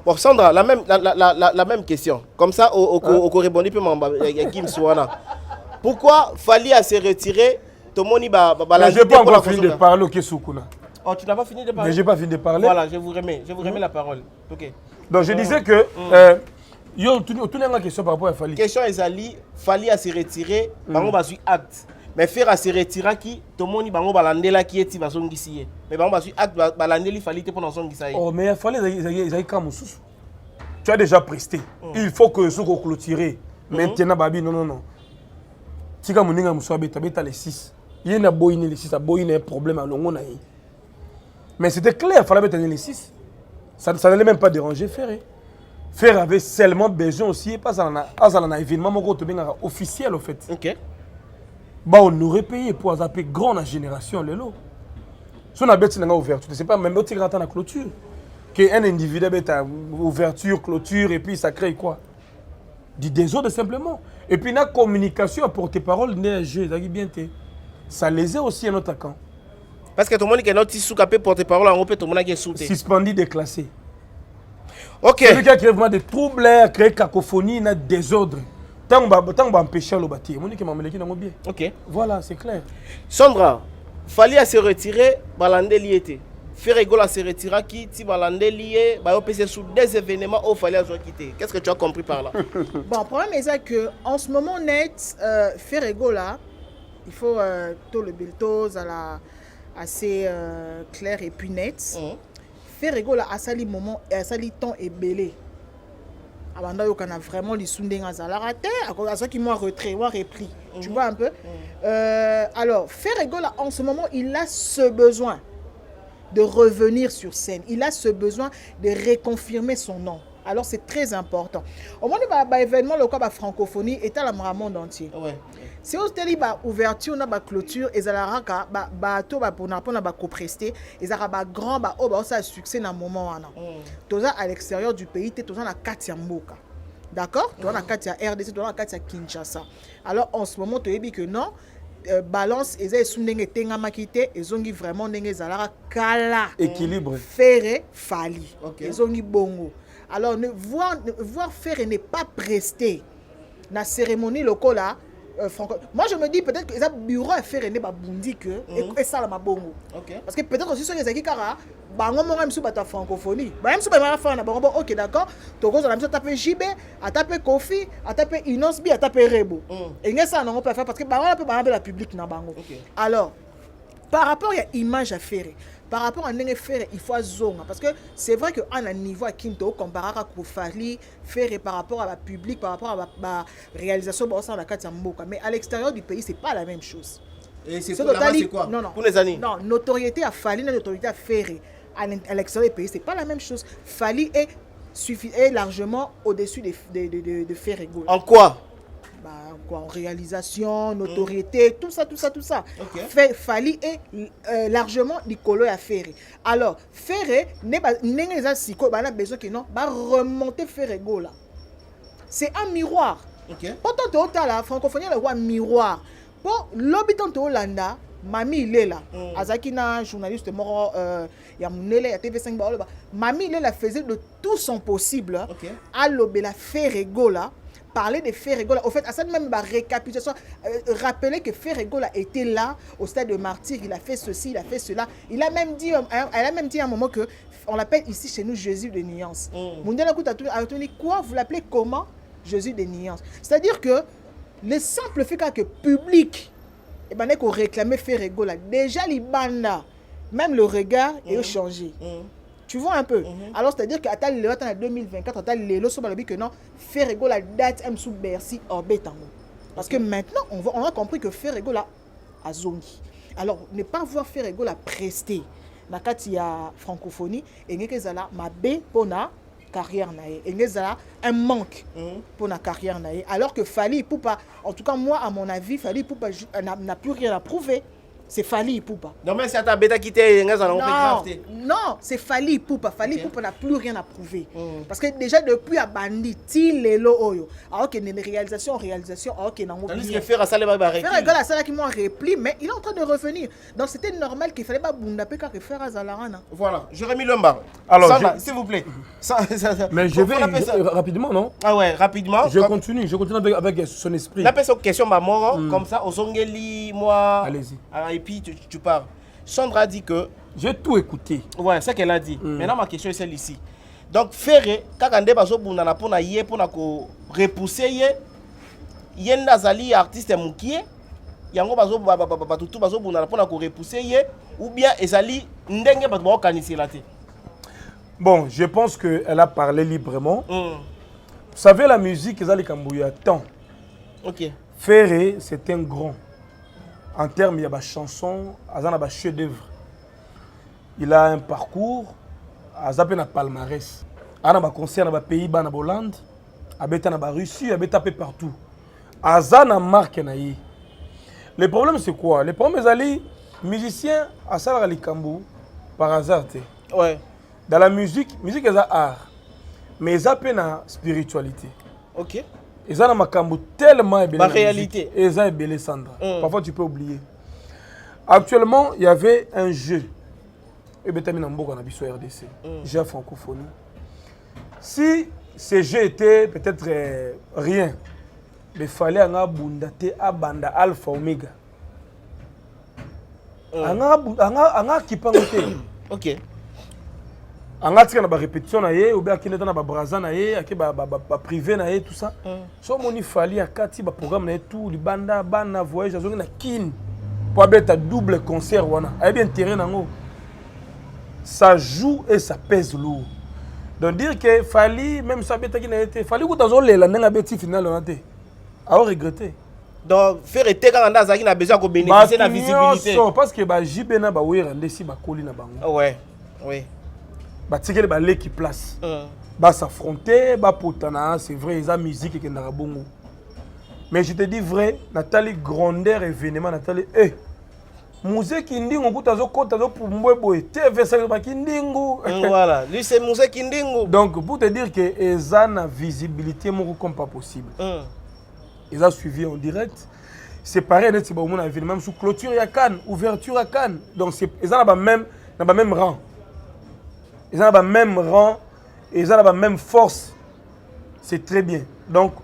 Bon, Sandra, la même question. Comme ça, au répondit peu Gims wana. Pourquoi Fali à se retirer? Tout le monde va je n'ai pas encore fini de parler au Kesukuna. Oh, tu n'as pas fini de parler? Mais je n'ai pas fini de parler. Voilà, je vous remets la parole. Ok. Donc je disais que yo tu n'as une question par rapport à Fali. Question est Fali à se retirer, bango ba suit acte. Mais faire à se retirer qui tout le monde bango balandela qui est va zongisiye. Mais bango ba suit acte balandeli Fali te pour dans zongisiye. Oh mais Fali ils comme sous. Tu as déjà presté. Il faut que ce soit clôturé. Maintenant babi non. Tika moninga musoabe tabeta les 6. Il y a boyine les 6 a boyine un problème à longo na yi. Mais c'était clair, il fallait mettre les 6. Ça n'allait même pas déranger Ferré. Ferré avait seulement besoin aussi pas un événement officiel au fait. OK. Bah on aurait payé pour zapper grande génération les lots. Si on a bête dans ouverture, c'est pas même au tigre à la clôture. Qu'un individu a ouverture, clôture et puis ça crée quoi? Du désordre simplement. Et puis la communication à porte-parole n'est jeu, ça lésait aussi un autre camp. Parce que tout le monde qui est notre sous-capé porte-parole en tout le monde qui est sous-té. Suspendu, déclassé. OK. Celui qui a créé vraiment des troubles, a créé cacophonie, a désordre. Tant qu'on va empêcher le bâtiment, on dit que je bien. OK. Voilà, c'est clair. Sandra, Fali à se retirer, Balandé lié. Ferregola se retira qui, si Balandé lié, va passer sous des événements où Fali a quitté. Qu'est-ce que tu as compris par là? Bon, le problème est que en ce moment net, Ferregola, il faut tout le biltos assez clair et puis net. Ferregola a sali moment et a sali temps et belé. Avant qu'on a vraiment les soundings à Zalarate, à ceux qui m'ont retrait ou repris. Tu vois un peu? Alors, Ferregola, en ce moment, il a ce besoin de revenir sur scène. Il a ce besoin de reconfirmer son nom. Alors, c'est très important. Au moment où l'événement local de francophonie est à la monde entier. Si on a une ouverture, une clôture, et ça a copresté, et ça a grand succès dans le moment. Tout ça à l'extérieur du pays, tout ça à Katia Mboka. D'accord? Tout ça à Katia RDC, tout ça à Katia Kinshasa. Alors en ce moment, tu as dit que non, balance, et ça ils ont vraiment kala. Équilibre. Ferré, Fali. Ils ont bongo. Alors voir Ferré n'est pas presté. La cérémonie locale, Moi, je me dis peut-être que les bureaux à faire René Babundi que et ça la mabongo. Parce que peut-être aussi sur les équipes car bango mo même sous bata francophonie. Ba même sous ba faire na bango OK d'accord. Togo za la mise taper JB, a taper Kofi, a taper Inosbi, a taper Rebo. Et ça non on peut faire parce que bango on peut ba la public na bango. Alors par rapport à l'image à faire, par rapport à l'image faire, il faut zonga parce que c'est vrai que à un niveau à Kinto comparé à Koufali faire par rapport à la public, par rapport à la réalisation de la carte Mboka, mais à l'extérieur du pays c'est pas la même chose. Et c'est quoi? Non, pour les années. Non, notoriété à Fali, notoriété à faire à l'extérieur du pays c'est pas la même chose. Fali est largement au-dessus de Ferrego. En quoi? En réalisation, notoriété, tout ça. Fali est largement Nicolo à Ferré. Alors, Ferré n'est pas besoin que non, va remonter Ferrego là. C'est un miroir. Pourtant, tu as la francophonie, le miroir. Pour l'habitant de Hollanda, Mami il est là. Azakina, journaliste mort, Yamunele, à TV5 Baoloba. Mami il est là, faisait de tout son possible à l'obéla Ferrego là. Parler de Ferregola. Au fait, à cette même récapitulation, rappeler que Ferregola était là au stade de martyr, il a fait ceci, il a fait cela. Elle a même dit à un moment que on l'appelle ici chez nous Jésus de Nuance. Mondial a dit quoi? Vous l'appelez comment? Jésus de Nuance. C'est-à-dire que le simple fait que public, et ben qu'on réclamait Ferregola. Déjà les bandes, même le regard est changé. Tu vois un peu. Alors, c'est-à-dire qu'à 2024, que non, Ferrego la date M sous Bercy en bétango. Parce que maintenant, on a compris que Ferrego la a zongi. Alors, ne pas voir Ferrego la prester dans la francophonie, et que ça ma B pour la carrière naïe. Et que ça un manque pour la carrière naïe. Alors que Fali Poupa, en tout cas moi, à mon avis, Fali Poupa n'a plus rien à prouver. C'est Fali Poupa. Non, mais c'est ta bêta qui t'est non, c'est Fali Poupa. Fali Poupa n'a plus rien à prouver. Parce que déjà depuis à Bandi, il est là. Alors qu'il y a une réalisation, alors qu'il y a un tandis que faire à ça, les qui m'ont repli, mais il est en train de revenir. Donc c'était normal qu'il fallait pas Bundapé car faire à Zalarana. Voilà, Jérémy Lomba. Alors, s'il vous plaît. Mais je vais rapidement, non? Ah ouais, rapidement. Je continue avec son esprit. La personne question ma mort, comme ça, au Songeli, moi. Allez-y. Et puis tu pars. Sandra dit que... J'ai tout écouté. Ouais, c'est ce qu'elle a dit. Maintenant, ma question est celle-ci. Donc, Ferré, quand on débat sur pour repousser, il y a un artiste qui est yango bazo batutu bazo pour repousser ou bien ezali ndenge bato organiser. Bon, je pense qu'elle a parlé librement. Vous savez, la musique, ezali kambouya tant. Ok. Ferré, c'est un grand. En termes, il y a des chansons, il y a des chefs-d'œuvre. Il a un parcours, il a un palmarès. Il y a des concerts dans les Pays-Bas, en Hollande, il y a en Russie, il y a peu partout. Il y a une marque. Le problème, c'est quoi? Le problème, c'est que les musiciens, ils sont par hasard. Ouais. Dans la musique, c'est un art. Mais il y a une spiritualité. Ok. Et ça, tellement la réalité. Et ça, Sandra. Parfois, tu peux oublier. Actuellement, il y avait un jeu. Et bien, on a vu sur RDC. Jeu francophonie. Si ce jeu était peut-être rien, il fallait un abundate abanda alpha omega. Un qui peut ok. En a tika na ba répétition na ye ou bien akine na ba braza na ye ake ba privé na ye tout ça so moni fali akati ba programme na ye tout libanda bana voyage azongi na kin pour abeta double concert wana a bien intérêt nango ça joue et ça pèse lourd donc dire que fali même ça beta ki na été fali ko tazo lela ndenga beti final on a été a regretter donc faire été quand on a besoin de bénéficier de la visibilité parce que ba JB na ba wera ndesi ba koli na bango ouais oui batikele baleki place ba s'affronter ba potana c'est vrai ils a musique qui na bongo mais je te dis vrai Nathalie grandeur événement Nathalie musée kindingo kutazo kota zo pumbweboy TV ça ba kindingo voilà lui c'est musée kindingo donc pour te dire que ezana visibilité moko comme pas possible ils a suivi en direct c'est pareil net ba mon événement même sous clôture ya Cannes ouverture à Cannes donc c'est ezana ba même rang. Ils ont le même rang, ils ont la même force. C'est très bien. Donc,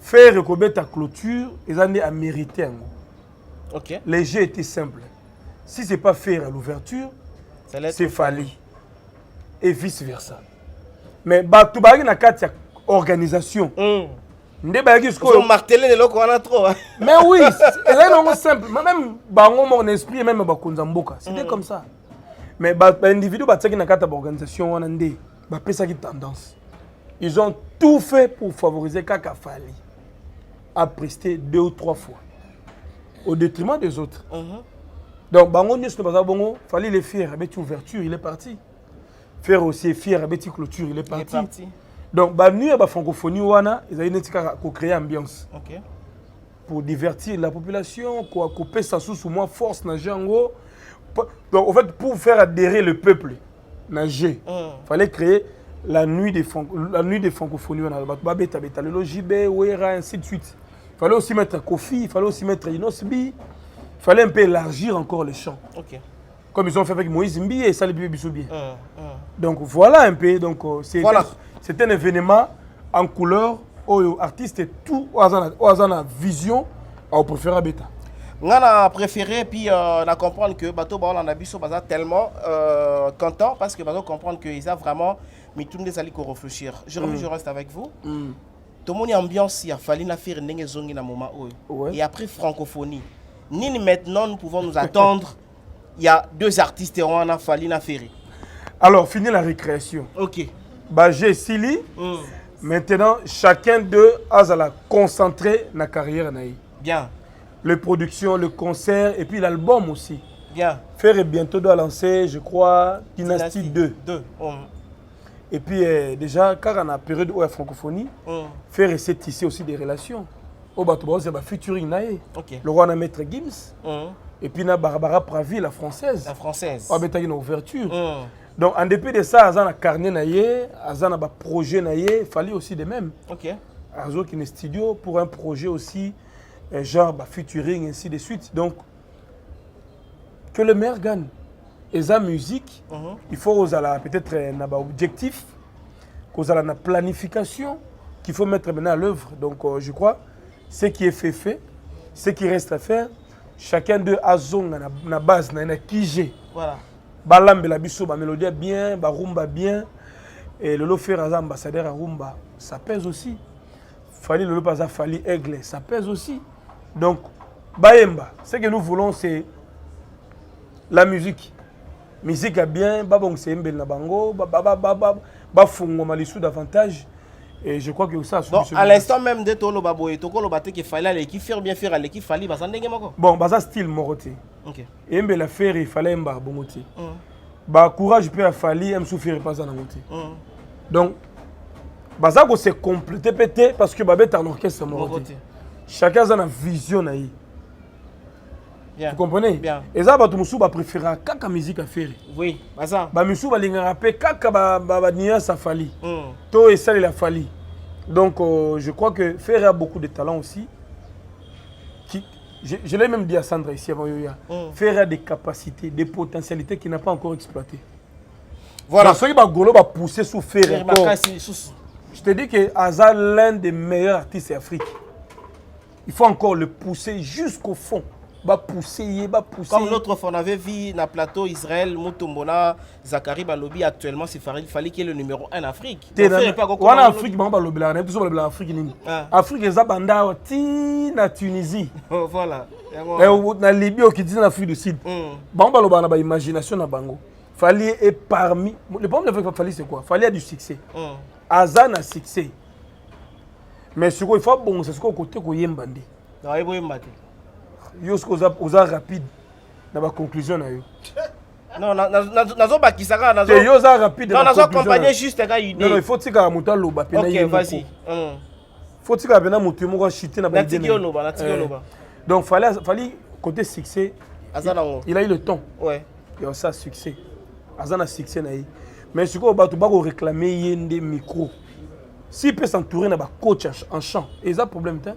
faire ta clôture, ils ont à mériter. Ok. Les jeux étaient simples. Si ce n'est pas faire à l'ouverture, c'est Fali. Et vice-versa. Mais tu as une organisation. Ils ont martelé les locaux, on a trop. Mais oui, c'est simple. Même mon esprit, même c'était comme ça. Mais l'individu qui a une organisation, on a une tendance. Ils ont tout fait pour favoriser Kaka Fali à prester 2 ou 3 fois. Au détriment des autres. Donc, il fallait les faire avec ouverture, il est parti. Faire aussi fier avec clôture, il est parti. Donc, il y a la francophonie, ils ont créé ambiance. Pour divertir la population, pour couper sa sous moins force dans Django. Donc, en fait, pour faire adhérer le peuple, il fallait créer la nuit des francophonies. Le logib, ainsi de suite. Il fallait aussi mettre Kofi, il fallait aussi mettre Inosbi. Il fallait un peu élargir encore les champs. Comme ils ont fait avec Moïse Mbi et Salibi Bissoubien. Donc voilà un peu. Donc, c'est un événement en couleur où l'artiste est tout au hasard vision au préféré bêta. On a préféré puis on a comprendre que bateau on a biso baza tellement content parce que bateau comprendre que ils a vraiment mis tout des alliés qu'on réfléchir. Je reste avec vous. Tout le monde ambiance il a fallu na faire ndenge zongi na moment où et après francophonie. Ni maintenant nous pouvons nous attendre. Il y a 2 artistes et on a fallu na faire. Alors fini la récréation. OK. J'ai Sili. Maintenant chacun d'eux a la concentré na carrière naï. Bien. Les productions, le concert et puis l'album aussi. Bien. Faire bientôt doit lancer, je crois, Dynastie 2. Et puis déjà, car on a période où il y a francophonie, faire essayer de tisser aussi des relations. Au bateau, c'est featuring naïe. Le roi na maître Gims. Et puis na Barbara Pravi, la française. La française. On a une ouverture. Donc en dépit de ça, on a carnet naïe, on a projet naïe, il fallait aussi de même. OK. On a un studio pour un projet aussi. Genre featuring ainsi de suite. Donc que le maire gagne et sa musique il faut peut-être un objectif qu'on a la planification qu'il faut mettre maintenant à l'œuvre. Donc je crois ce qui est fait ce qui reste à faire chacun d'eux a zone na base na kije voilà balambe la biso ba mélodie bien ba rumba bien et le faire as ambassadeur à rumba ça pèse aussi. Fallait le pas Fali Aigle ça pèse aussi. Donc, Baemba, ce que nous voulons, c'est la musique. Musique est bien, babong c'est mbel na bango, bafungo malisou davantage. Et je crois que ça. Donc, à l'instant même de Tolo Baboy, Tokolo Baté qui fallait aller, qui faire bien faire aller, qui fallait, bah ça n'est pas. Bon, bah ça style moroté. Ok. Et mbel la faire, il fallait mba bongoté. Bah courage peut fallu, m souffrir pas ça na monté. Donc, bah ça c'est complété pété parce que babé t'as un orchestre moroté. Chacun a une vision. Vous comprenez? Bien. Et ça, tu vas préférer la musique à faire. Oui, c'est ça. Tu vas rappeler kaka nia sa fali. To et ça la fali. Donc je crois que faire a beaucoup de talent aussi. Je l'ai même dit à Sandra ici avant Yoya. Faire a des capacités, des potentialités qu'il n'a pas encore exploitées. Voilà. Ceux qui va pousser sous faire. Je te dis que Aza l'un des meilleurs artistes d'Afrique. Il faut encore le pousser jusqu'au fond. Pousser. Comme l'autre fois, on avait vu dans le plateau Israël, Mutumbona, Zachary Balobi, actuellement, il fallait qu'il y ait le numéro 1 en Afrique. En Afrique, Afrique, c'est Banda, na Tunisie. Voilà. Na Libye, qui dit en Afrique du Sud. Bamba, na imagination na bango. Fallait et parmi. Le problème de Fallait, c'est quoi? Fallait du succès. Azan a succès. Mais ce qu'il faut, bon, c'est ce qu'on côté qu'on y est bandé. Non, il faut y emballer. Yo ce qu'on a rapide dans ma conclusion na yo. Non, nazo bakisaka nazo. Yo za rapide. Non, nazo accompagner juste ga idée. Non, il faut tika muta loba pena yé. OK, vas-y. Faut tika pena mutu moko chiter na ba idée. Loba. Donc fallait côté succès. Azanango. Il a eu le temps. Ouais. Il a ça succès. Azana succès na yi. Mais ce qu'on va tout réclamer yende micro. S'il peut s'entourer d'un coach en chant, et ça problème t'es.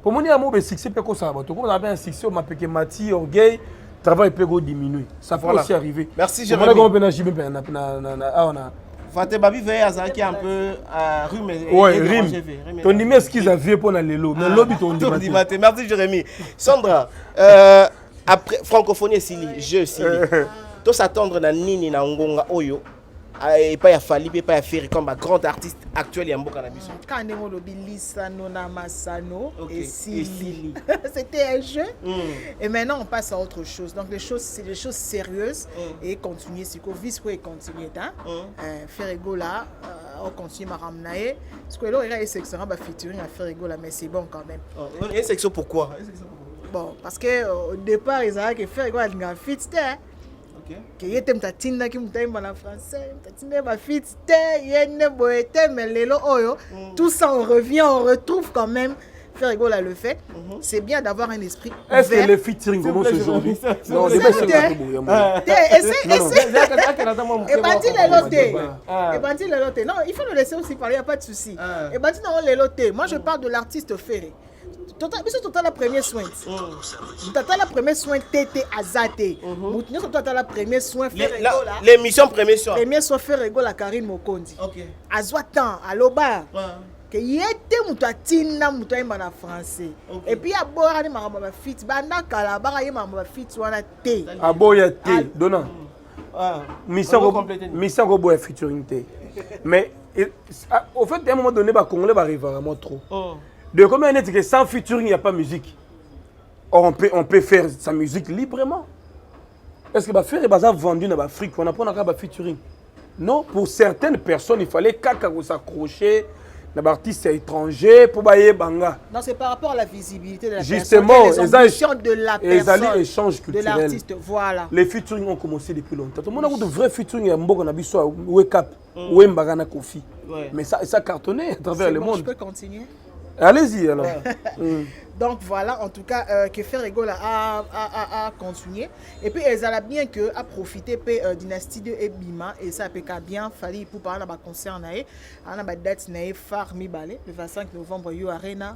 Pour moi, il y a un succès peut ça va. Comme on a un succès, on m'appelle Mati, orgueil, travail peut diminuer. Ça peut aussi arriver. Merci Jérémy. Fate Babi veille azaki un peu rime. Ouais, rime. Ton numéro ce qu'ils avaient pour la lelo, mais lobby ton dimaté. Merci Jérémy. Sandra, après francophonie et Sili, je Sili. Tous s'attendre na nini na ngonga oyo. Et pas ya Fali, pas ya Ferry comme un grand artiste actuel et en beau cannabis. Quand on a Lissano, Namasano et Sili, c'était un jeu. Et maintenant on passe à autre chose. Donc les choses, c'est des choses sérieuses et continuer. C'est qu'on vise pour continuer. Ferrigo là, on continue à ramener. Parce que là il y a une section à featuring à Ferrigo là, mais c'est bon quand même. Une section pourquoi? Bon, parce que au départ ils avaient que Ferrigo a une fit. Que yete mtatinda ki mutaimba na français mtatinda ba fit te yene boete mais lelo oyo tout ça on revient on retrouve quand même Ferrigo là le fait c'est bien d'avoir un esprit ouvert. Est-ce que les featuring comment aujourd'hui non c'est pas ça et bandi lelo te et bandi lelo te non il faut le laisser aussi parler, il y a pas de souci et bandi non lelo te moi je parle de l'artiste Ferré. Total la première soin. Total la première soin TT Azate. Moutinho total la première soin Ferrigo là. L'émission premier soin. Premier soin Ferrigo la Karine Mokondi. OK. Azwatan aloba. Que yete mutatina mutaimba na français. Et puis abora ni maramba ba fit banda kala bara ye maramba fit wana te. Aboya te dona. Mission go boy featuring te. Mais au fait à un moment donné ba congolais va arriver vraiment trop. De combien d'années que sans featuring, il n'y a pas de musique? Or, on peut faire sa musique librement. Est-ce que faire est vendu dans l'Afrique? On n'a pas de featuring. Non, pour certaines personnes, il fallait s'accrocher dans l'artiste étranger pour bailler banga. Non, c'est par rapport à la visibilité de la justement, personne. Justement, de la personne, échanges culturels. De l'artiste, voilà. Les featuring ont commencé depuis longtemps. Tout le monde a de vrais featuring. Il y a Mboko Nabiso, Wake Up, Wembagana Kofi. Mais ça cartonnait à travers le monde. Je peux continuer? Allez-y alors. Donc voilà, en tout cas, que Ferrigo a continué. Et puis, elle a bien que a profité de Dynastie 2 et Bima. Et ça a bien fallu pour parler de concert. On a une date Farmi Balé, le 25 novembre, Yo Arena.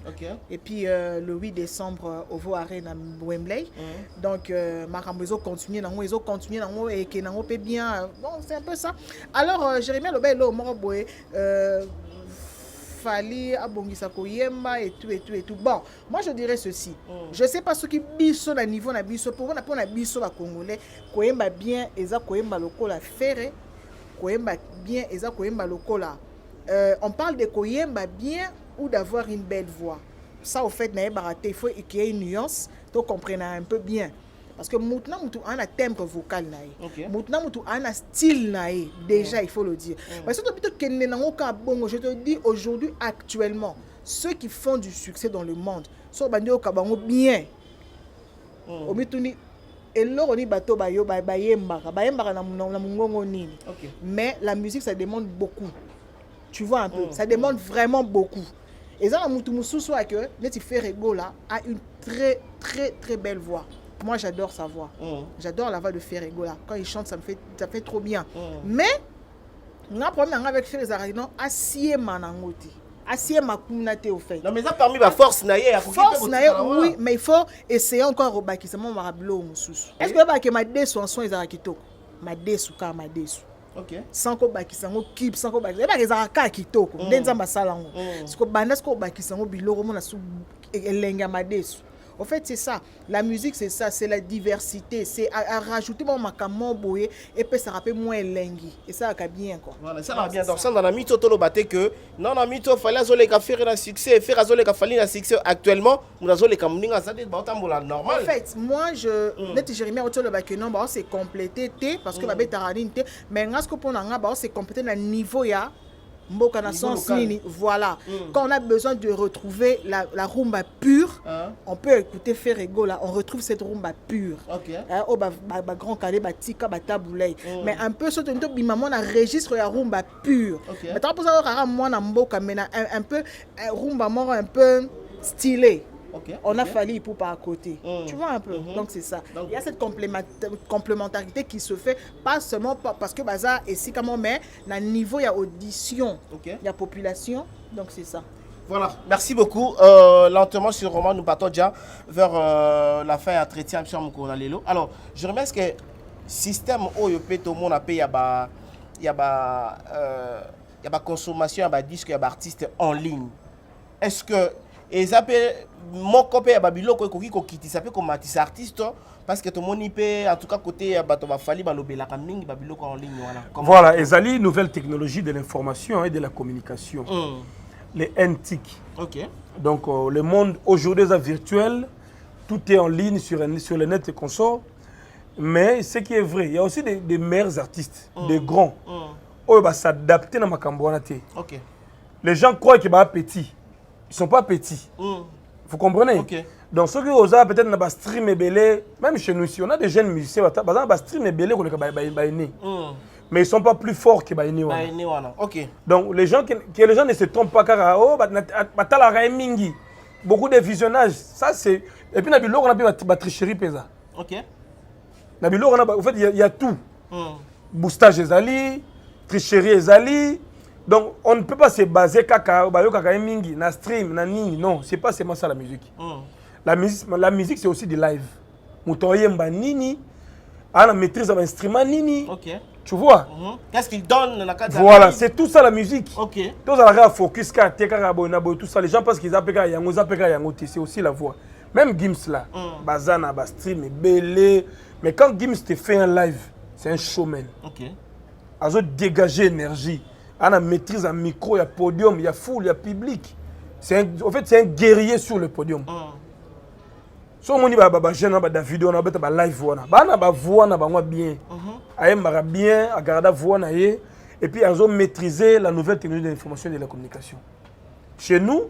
Et puis, le 8 décembre, Ovo Arena Wembley. Donc, Marambezo continue, ils ont continué, et qui n'ont pas bien. Bon, c'est un peu ça. Alors, Jérémy Lobé, là, Moroboé, Fali abongisa koyemba et tout. Bon, moi je dirais ceci. Je sais pas ce qui biso na niveau na biso pour na biso ba congolais koyemba bien eza koyemba lokola ferré, koyemba bien eza koyemba lokola. On parle de koyemba bien ou d'avoir une belle voix. Ça au fait na baraté, il faut qu'il y ait une nuance, to comprendre un peu bien. Parce que maintenant, on a un timbre vocal. Maintenant, on a un style. Déjà, il faut le dire. Parce que je te dis aujourd'hui, actuellement, ceux qui font du succès dans le monde sont bien. Mais la musique, ça demande beaucoup. Tu vois un peu, ça demande vraiment beaucoup. Et ça, Ferrigo a une très, très, très belle voix. Moi, j'adore sa voix. J'adore la voix de Ferrigo là. Quand il chante, ça fait trop bien. Mais, on a un problème avec Ferrigo, assied manangoti. Assied makunate au fait. Non, mais ça parmi ma force naïe. Force naïe, oui, mais il faut essayer encore au baki. C'est mon marablo ou moussous. Est-ce que ma desu en son ils ont kitoko? Ma desu car ma desu. OK. Sans ko baki sango kip, sans ko baki. Et bah ils ont ka kitoko. Ndenza masalango. Parce que bandas ko baki sango biloro mona su elenga ma desu. En fait, c'est ça. La musique, c'est ça. C'est la diversité. C'est à rajouter mon macamon boé et puis ça rappelle moins lengui. Et ça va bien quoi. Voilà, ça va bien. Donc ça dans la mytho tolo baté que non la mytho fallait azoler ka faire un succès, faire azoler ka fallait un succès actuellement, nous azoler ka muninga ça dit batambola normal. En fait, moi je net Jérémy autour le que non bah c'est complété parce que ba betaradine mais ngasko pour nga bah c'est complété na niveau ya Mboka na sens nini, voilà. Quand on a besoin de retrouver la rumba pure, on peut écouter Ferrigo là, on retrouve cette rumba pure. Oh bah grand calé bah tika bah taboulay. Mais un peu surtout une bimamon a registre la rumba pure. Mais tant pour ça moi na mboka mais un peu rumba mort un peu stylé. On a fallu pour pas à côté. Tu vois un peu. Donc c'est ça. Donc, il y a cette complémentarité qui se fait pas seulement parce que Baza et si comment mais à niveau il y a audition, il y a population. Donc c'est ça. Voilà, merci beaucoup. Lentement sur Roman, nous partons déjà vers la fin à traiter. Alors, je remercie que système où tout le monde a payé il y a la consommation, il y a disque, il y a artiste en ligne. Est-ce que et ça peut mon copain à biloko ko kiti ça peut comme artiste parce que tout le monde peut en tout cas côté bato ba fali ba lobela ka mingi ba biloko en ligne voilà ezali nouvelle technologie de l'information et de la communication. Les NTIC. OK. Donc le monde aujourd'hui est virtuel, tout est en ligne sur le net et consorts. Mais ce qui est vrai, il y a aussi des meilleurs artistes, des grands. Ils vont s'adapter dans ma camboanate. OK. Les gens croient qu'ils sont petits. Ils ne sont pas petits. Vous comprenez? Okay. Donc, ceux qui osent peut-être dans stream et belé, même chez nous ici, on a des jeunes musiciens, par exemple, stream et belé, mais ils ne sont pas plus forts que Baïni. Okay. Donc, les gens ne se trompent pas car beaucoup de visionnage. Ça, c'est. Et puis, on a la tricherie. Ok. En fait, il y a tout. Boostage ezali, tricherie ezali. Donc, on ne peut pas se baser na stream, na nini. Non, c'est pas seulement ça la musique. La musique, c'est aussi du live. Moutoyemba nini, on maîtrise l'instrument nini. Ok. Tu vois? Qu'est-ce qu'il donne? Voilà, c'est tout ça la musique. Ok. Tout ça la focus, tout ça. Les gens pensent qu'ils appellent yango, c'est aussi la voix. Même Gims là, bazana, stream, belé. Mais quand Gims te fait un live, c'est un showman. Ok. Il a dégagé l'énergie. On a maîtrise un micro, il y a podium, il y a foule, il y a public. En fait, c'est un guerrier sur le podium. Si on dit que la vidéo, on a live, on a voix, on a bien. On a bien, on a voix, et puis ils ont maîtrisé la nouvelle technologie de l'information et de la communication. Chez nous,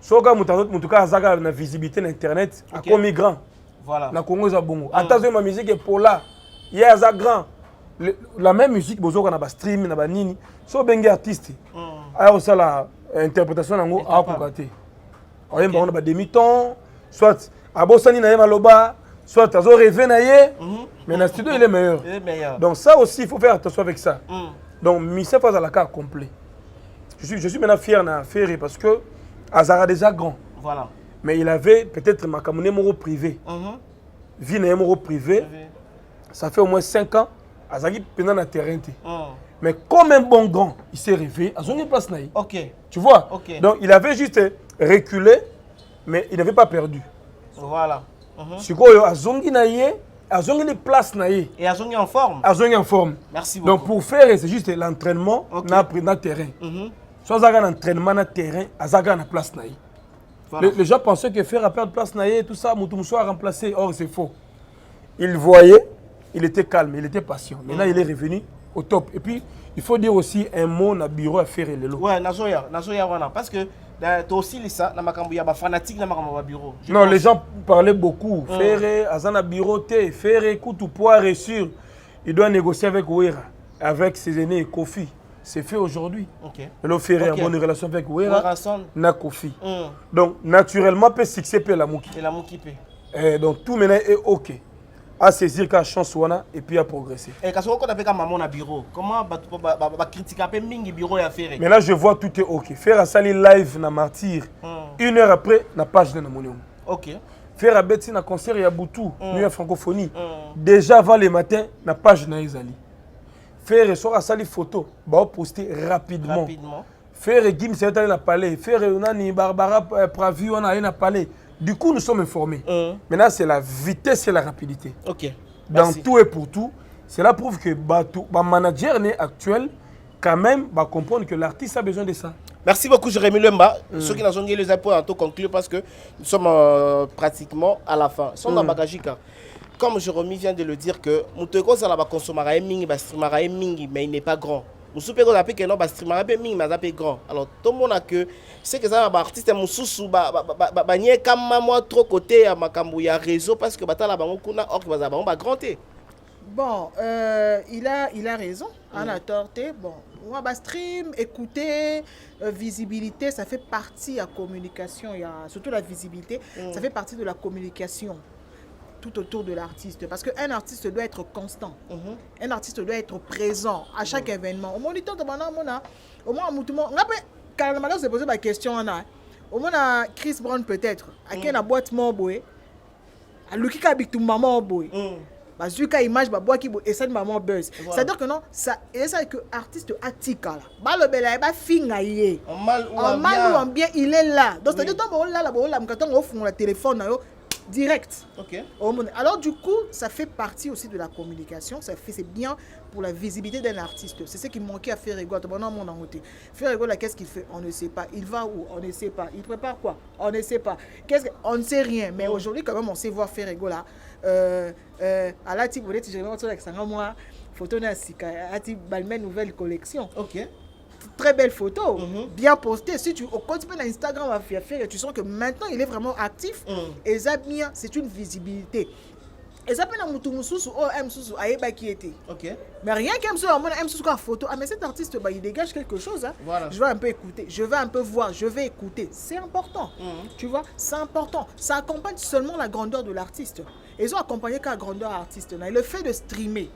si on a une visibilité sur Internet, comme migrant. Voilà. Na Congo za bongo. Attention ma musique est pour là. Il y a za grand. La même musique bozo qu'on a ba stream na ba nini. So bengi artiste. Alors ça la interprétation nango a pokaté. On a ba demi-ton, soit abosani na yema loba, soit azo rêver na ye. Mais na studio il est meilleur. Il est meilleur. Donc ça aussi il faut faire attention avec ça. Donc Missa Faza la cas complet. Je suis maintenant fier na faire parce que Azara déjà grand. Voilà. Mais il avait peut-être ma numéro privé. Vie na numéro privé. Ça fait au moins 5 ans. Azagi pendant na terrain. Mais comme un bon grand, il s'est réveillé. Azongi place naï. OK. Tu vois? Okay. Donc il avait juste reculé, mais il n'avait pas perdu. Voilà. Sikoyo azongi naïe, azongi les places naïe. Et azongi en forme. Azongi en forme. Merci beaucoup. Donc pour faire c'est juste l'entraînement na terrain. Soit zaga l'entraînement na terrain, azaga na place naïe. Voilà. Les gens pensaient que faire à perdre place naïe et tout ça, Moutoumsou a remplacé. Or, c'est faux. Il voyait, il était calme, il était patient. Maintenant, il est revenu au top. Et puis, il faut dire aussi un mot na bureau à faire le lot. Ouais, Nazoya, parce que tu aussi ça, na makambu ya ba fanatique na makambu bureau. Non, les gens parlaient beaucoup. Faire azana bureau té, faire coutu poire et sûr. Il doit négocier avec Ouera, avec ses aînés Kofi. C'est fait aujourd'hui. Okay. Le faire en bonne relation avec Ouera, na Kofi. Donc, naturellement, peut succès peut la mouki. Et la mouki peut. Donc, tout maintenant est OK. À saisir la chance et puis à progresser. Et quand on a fait comme maman na bureau, comment va critiquer un peu mingi bureau et à faire? Mais là, je vois tout est OK. Faire un sali live na martyr. 1 heure après, na page de na monium. OK. Faire un bêtise na concert et à Boutou, nuit à francophonie. Déjà avant le matin, na page na Izali. Faire sur la photo, bah poster rapidement. Faire Gims c'est aller na palais, faire Nani Barbara Pravu on a aller na palais. Du coup nous sommes informés. Maintenant c'est la vitesse et la rapidité. OK. Dans tout et pour tout, cela prouve que le manager actuel quand même va comprendre que l'artiste a besoin de ça. Merci beaucoup Jérémy Lemba. Ceux qui n'ont pas les impôts en tout conclure parce que nous sommes pratiquement à la fin. Sont dans Bagajika. Comme Jérémy vient de le dire que Mouteko ça va consommer mingi, mais il n'est pas grand. Moussoupeko a appelé que non, streamer mingi, mais il grand. Alors tout le monde a que c'est que ça va artiste Moussou nie comme moi trop côté à makambu ya réseau parce que bata la bango kuna or que va grand té. Bon, il a raison. On a torté. Bon, on va stream, écouter, visibilité, ça fait partie de la communication. Il y a surtout la visibilité, ça fait partie de la communication tout autour de l'artiste. Parce qu'un artiste doit être constant. Un artiste doit être présent à chaque événement. Au moniteur de au moins, quand on se pose la question, au moins, Chris Brown peut-être, à qui la boîte mort, à Luki Kabik tout maman, bazuka image babwa ki et ça maman buzz c'est à dire que non ça et ça que artiste atika là balobela ba finga yé en mal ou en bien il est là donc c'est à dire donc on là on mkaton on fond la téléphone na yo direct. OK. Alors du coup, ça fait partie aussi de la communication, c'est bien pour la visibilité d'un artiste. C'est ce qui manquait à Ferrego. Ferrego là, qu'est-ce qu'il fait? On ne sait pas. Il va où? On ne sait pas. Il prépare quoi? On ne sait pas. On ne sait rien. Mais aujourd'hui quand même on sait voir Ferrego là. À la type je vais avec ça moi photo na sika à type balmen nouvelle collection. OK. Très belle photo, bien postée. Si tu continues sur Instagram à faire et tu sens que maintenant il est vraiment actif, et ça bien, c'est une visibilité. Et ça peut être un qui était. OK. Mais rien qu'un photo. Ah mais cet artiste il dégage quelque chose. Hein. Voilà. Je vais un peu écouter, je vais un peu voir, je vais écouter. C'est important. Tu vois, c'est important. Ça accompagne seulement la grandeur de l'artiste. Ils ont accompagné qu'à la grandeur artiste. Et le fait de streamer,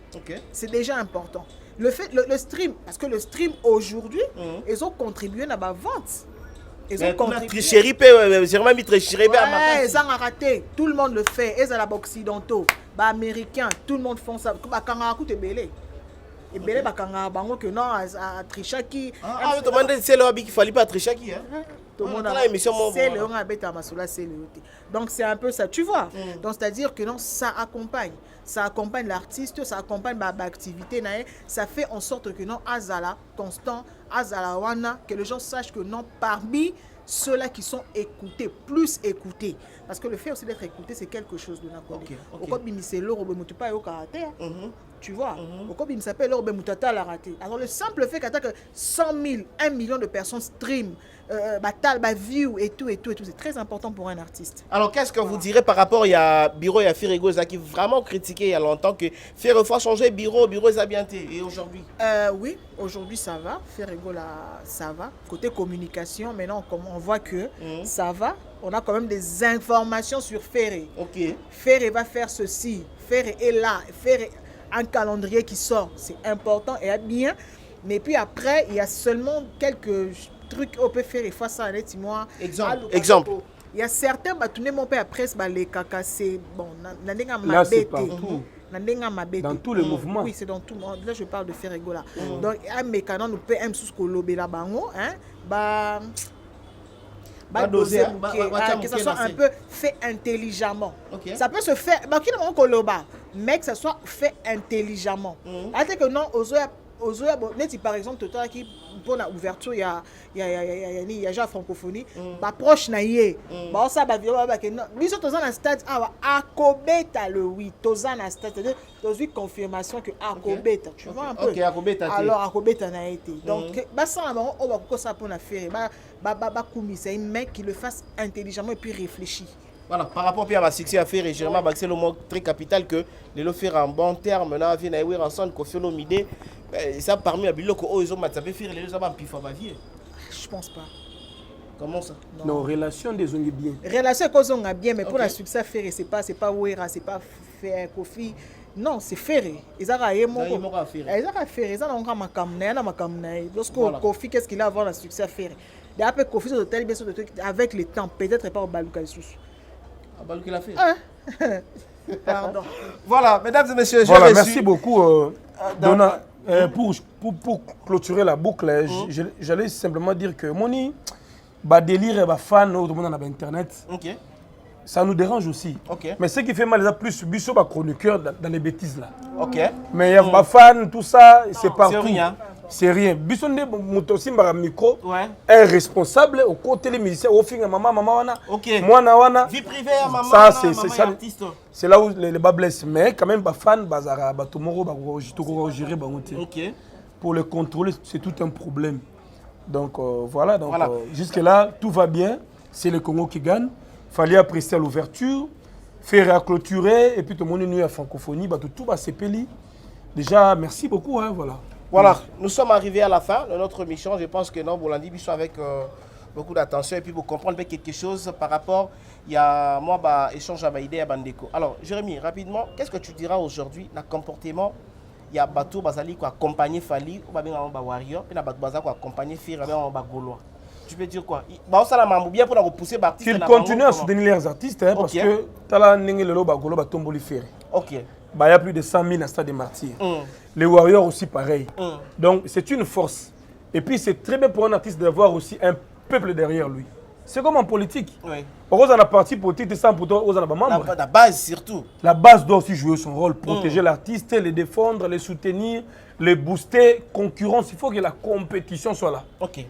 c'est déjà important. Le stream, parce que le stream aujourd'hui, ils ont contribué à ma vente. Ils ont contribué. Tricherie, j'ai vraiment mis tricherie. Ouais, ils ont raté. Tout le monde le fait. Ils sont occidentaux, américains, tout le monde font ça. Quand tu es belé. Et belé, bango que non, à Trichaki. Ah, mais demande c'est le qu'il fallait pas Trichaki. Tout le monde a émission c'est le donc c'est un peu ça, tu vois. Donc c'est-à-dire que non, ça accompagne l'artiste, ça accompagne ma activité, ça fait en sorte que non azala constant, azala wana, que les gens sachent que non parmi ceux-là qui sont écoutés, plus écoutés, parce que le fait aussi d'être écouté c'est quelque chose de n'importe quoi. Tu vois, comme il s'appelle alors le simple fait qu'attends que 100 000, 1 million de personnes stream, view et tout, c'est très important pour un artiste. Alors qu'est-ce que vous direz par rapport à Biro et à Ferrego qui vraiment critiqué il y a longtemps que Ferrego a changé Biro est bien et aujourd'hui? Oui, aujourd'hui ça va, Ferrego là ça va. Côté communication, maintenant on voit que ça va. On a quand même des informations sur Ferré. OK. Ferré va faire ceci, Ferré est là, Ferré un calendrier qui sort, c'est important et bien. Mais puis après, il y a seulement quelques trucs qu'on peut faire et faire ça en mois. Exemple. Il y a certains bâtonnets mon père presse les caca c'est bon. Là c'est partout. Dans tous les mouvements. Oui, c'est dans tout. Là je parle de Ferrego là. Donc un mécanisme nous peut un sous colober là bango hein. Que ça soit un peu fait intelligemment. Ça peut se faire, mais que ça soit fait intelligemment. C'est-à-dire que non, par exemple, pour l'ouverture, il y a déjà francophonie, proche naïe. Ça va nous sommes dans un stade à Kobeta le oui, c'est-à-dire dans une confirmation que à Kobeta, tu vois un peu. Alors à Kobeta n'a été. Donc ça on va ça pour la faire. C'est un mec qui le fasse intelligemment et puis réfléchir. Voilà, par rapport à ma succès à faire, et généralement, c'est le mot très capital que le faire en bon terme, là, vient à voir ensemble, qu'on fait l'omidé, ça parmi les billes, ils ont fait faire les gens en pifant ma vie. Je pense pas. Comment ça? Non, relation des ongi bien. Relation qu'on a bien, mais pour la succès à faire, c'est pas Ouera, c'est pas faire Kofi. Non, c'est Ferré. Ils ont fait Ils ont fait lorsque Kofi, qu'est-ce qu'il a avant la succès à faire? Après Kofi, avec le temps, peut-être pas au Balouka sous. Pardon. Voilà, mesdames et messieurs, voilà, merci beaucoup. Donna, pour clôturer la boucle, j'allais simplement dire que Moni, délire et fan, tout le monde a Internet. Ça nous dérange aussi. Mais ce qui fait mal, c'est plus Bissot chroniqueur dans les bêtises là. Mais il y a fan, tout ça, c'est partout. C'est rien. Bissot aussi micro est responsable au côté des musiciens. Au fin, maman, wana. Vie privée, maman. Ça, c'est là où les bas blessent. Mais quand même, fan, bazara, batomoro, pour le contrôler, c'est tout un problème. Donc voilà. Donc jusque là, tout va bien. C'est le Congo qui gagne. Fallait apprécier l'ouverture, faire clôturer et puis tout le monde est venu à francophonie, tout va s'épeler. Déjà, merci beaucoup, voilà. Voilà, nous sommes arrivés à la fin de notre mission. Je pense que non, Bolandi Bissot avec beaucoup d'attention et puis vous comprendre quelque chose par rapport il y a moi échange à idée à Bandeko. Alors, Jérémy, rapidement, qu'est-ce que tu diras aujourd'hui dans le comportement il y a bateau bazali quoi accompagner Fali ou ba warrior et na bateau bazali quoi accompagner Fira ba Gaulois. Tu peux dire quoi? Ça la bien pour repousser artistes. Qu'ils continuent à soutenir leurs artistes parce que tala nenge lelo ba Gaulois ba tomboli Fira. OK. il y a plus de 100 000 à Stade des Martyrs. Les Warriors aussi pareil. Donc c'est une force. Et puis c'est très bien pour un artiste d'avoir aussi un peuple derrière lui. C'est comme en politique. Oui. Pourquoi on a parti politique sans pourtant aux membres. La base surtout. La base doit aussi jouer son rôle, protéger l'artiste, les défendre, les soutenir, les booster. Concurrence, il faut que la compétition soit là. Ok.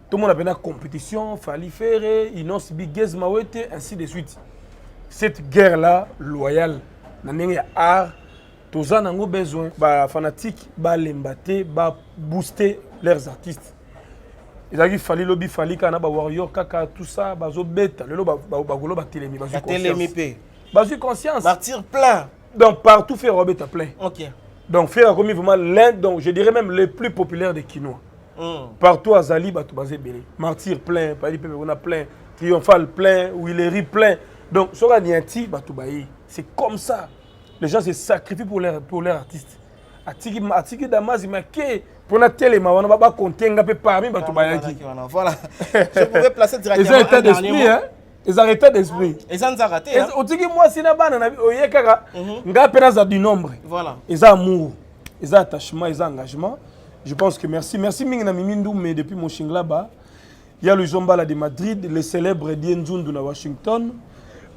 Tout le monde a bien la compétition, Fali Ferre, Inos Biguez Mawete, ainsi de suite. Cette guerre-là, loyale, il y a art, tous les gens ont besoin, les fanatiques, les lembater, booster leurs artistes. Il a fallu lobby, fallu qu'il y ait des warriors, tout ça, bazo bête, le lobby, bazo conscience. Martyr plein. Donc partout, faire Robert plein. Ok. Donc faire comme vraiment l'un, donc je dirais même le plus populaire des Kinois. Partout à Zali, bato basé belé. Martyr plein, on a plein, Triomphal plein, Willery plein. Donc sur un nianti, bato baye. C'est comme ça. Les gens se sacrifient pour leur artiste. Atiki Damas, il m'a que pour la télé, on va pas compter un peu parmi bato baye. Voilà. Je pouvais placer directement. Les états d'esprit, hein. Les arrêtés d'esprit. Les gens ont raté. Otiki moi si na bana na oyekaka, nga pena du nombre. Voilà. Ils ont amour, ils ont attachement, ils ont engagement. Je pense que merci Mingina Mimindou, mais depuis mon ching là-bas, il y a le Zombala de Madrid, le célèbre Dien Zundu na Washington,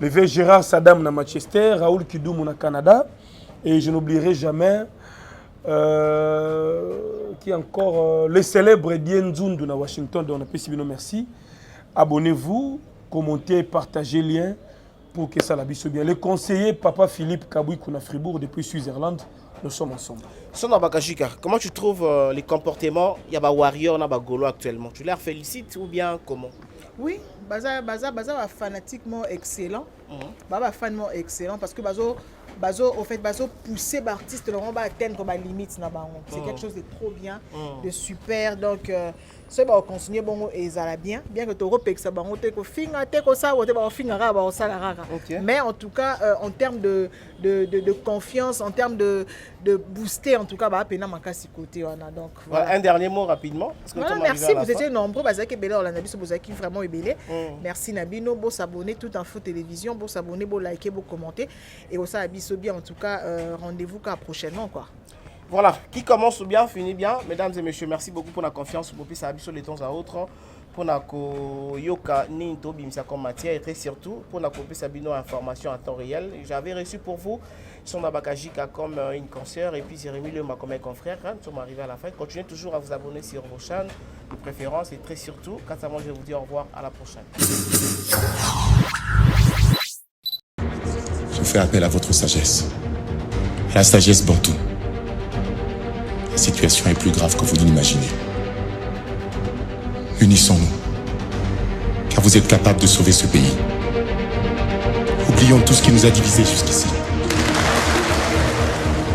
le vieux Gérard Saddam na Manchester, Raoul Kidoum na Canada, et je n'oublierai jamais qui encore le célèbre Dien Zundu na Washington, donc on a pu si merci. Abonnez-vous, commentez, partagez le lien pour que ça la bisse bien. Le conseiller Papa Philippe Kaboui Kuna Fribourg depuis Switzerland, nous sommes ensemble. Sona Bakashika, comment tu trouves les comportements? Il y a des warriors, il y a des Gaulois actuellement. Tu les félicites ou bien comment? Oui, Baza fanatiquement excellent. Fanement excellent parce que Bazo pousser l'artiste le va atteindre ma limite na bango. C'est quelque chose de trop bien, de super. Donc ça va continuer bon et ça bien que tu repères ça bango te ko finga te ko ça te ba finga ra ba ça la. Mais en tout cas en termes de confiance, en termes de booster en tout cas ba pena makasi côté wana. Donc voilà. Un dernier mot rapidement parce que voilà, merci, vous étiez nombreux Baza ke belé on a biso bozaki vraiment ébélé. Merci Nabino, beau s'abonner tout Info Télévision, beau s'abonner, beau liker, beau commenter et au ça bien en tout cas rendez-vous prochainement quoi. Voilà, qui commence bien finit bien. Mesdames et messieurs, merci beaucoup pour la confiance pour ça habite les temps à autres pour na ko yoka ninto bimisa comme matière et très surtout pour na copier sabino information en temps réel. J'avais reçu pour vous son Abakajika comme une consoeur et puis Jérémy Lema comme un confrère. Nous sommes arrivés à la fin. Continuez toujours à vous abonner sur vos chaînes de préférence et très surtout, quant à moi, je vous dis au revoir, à la prochaine. Je fais appel à votre sagesse. À la sagesse Bantou. La situation est plus grave que vous l'imaginez. Unissons-nous. Car vous êtes capables de sauver ce pays. Oublions tout ce qui nous a divisés jusqu'ici.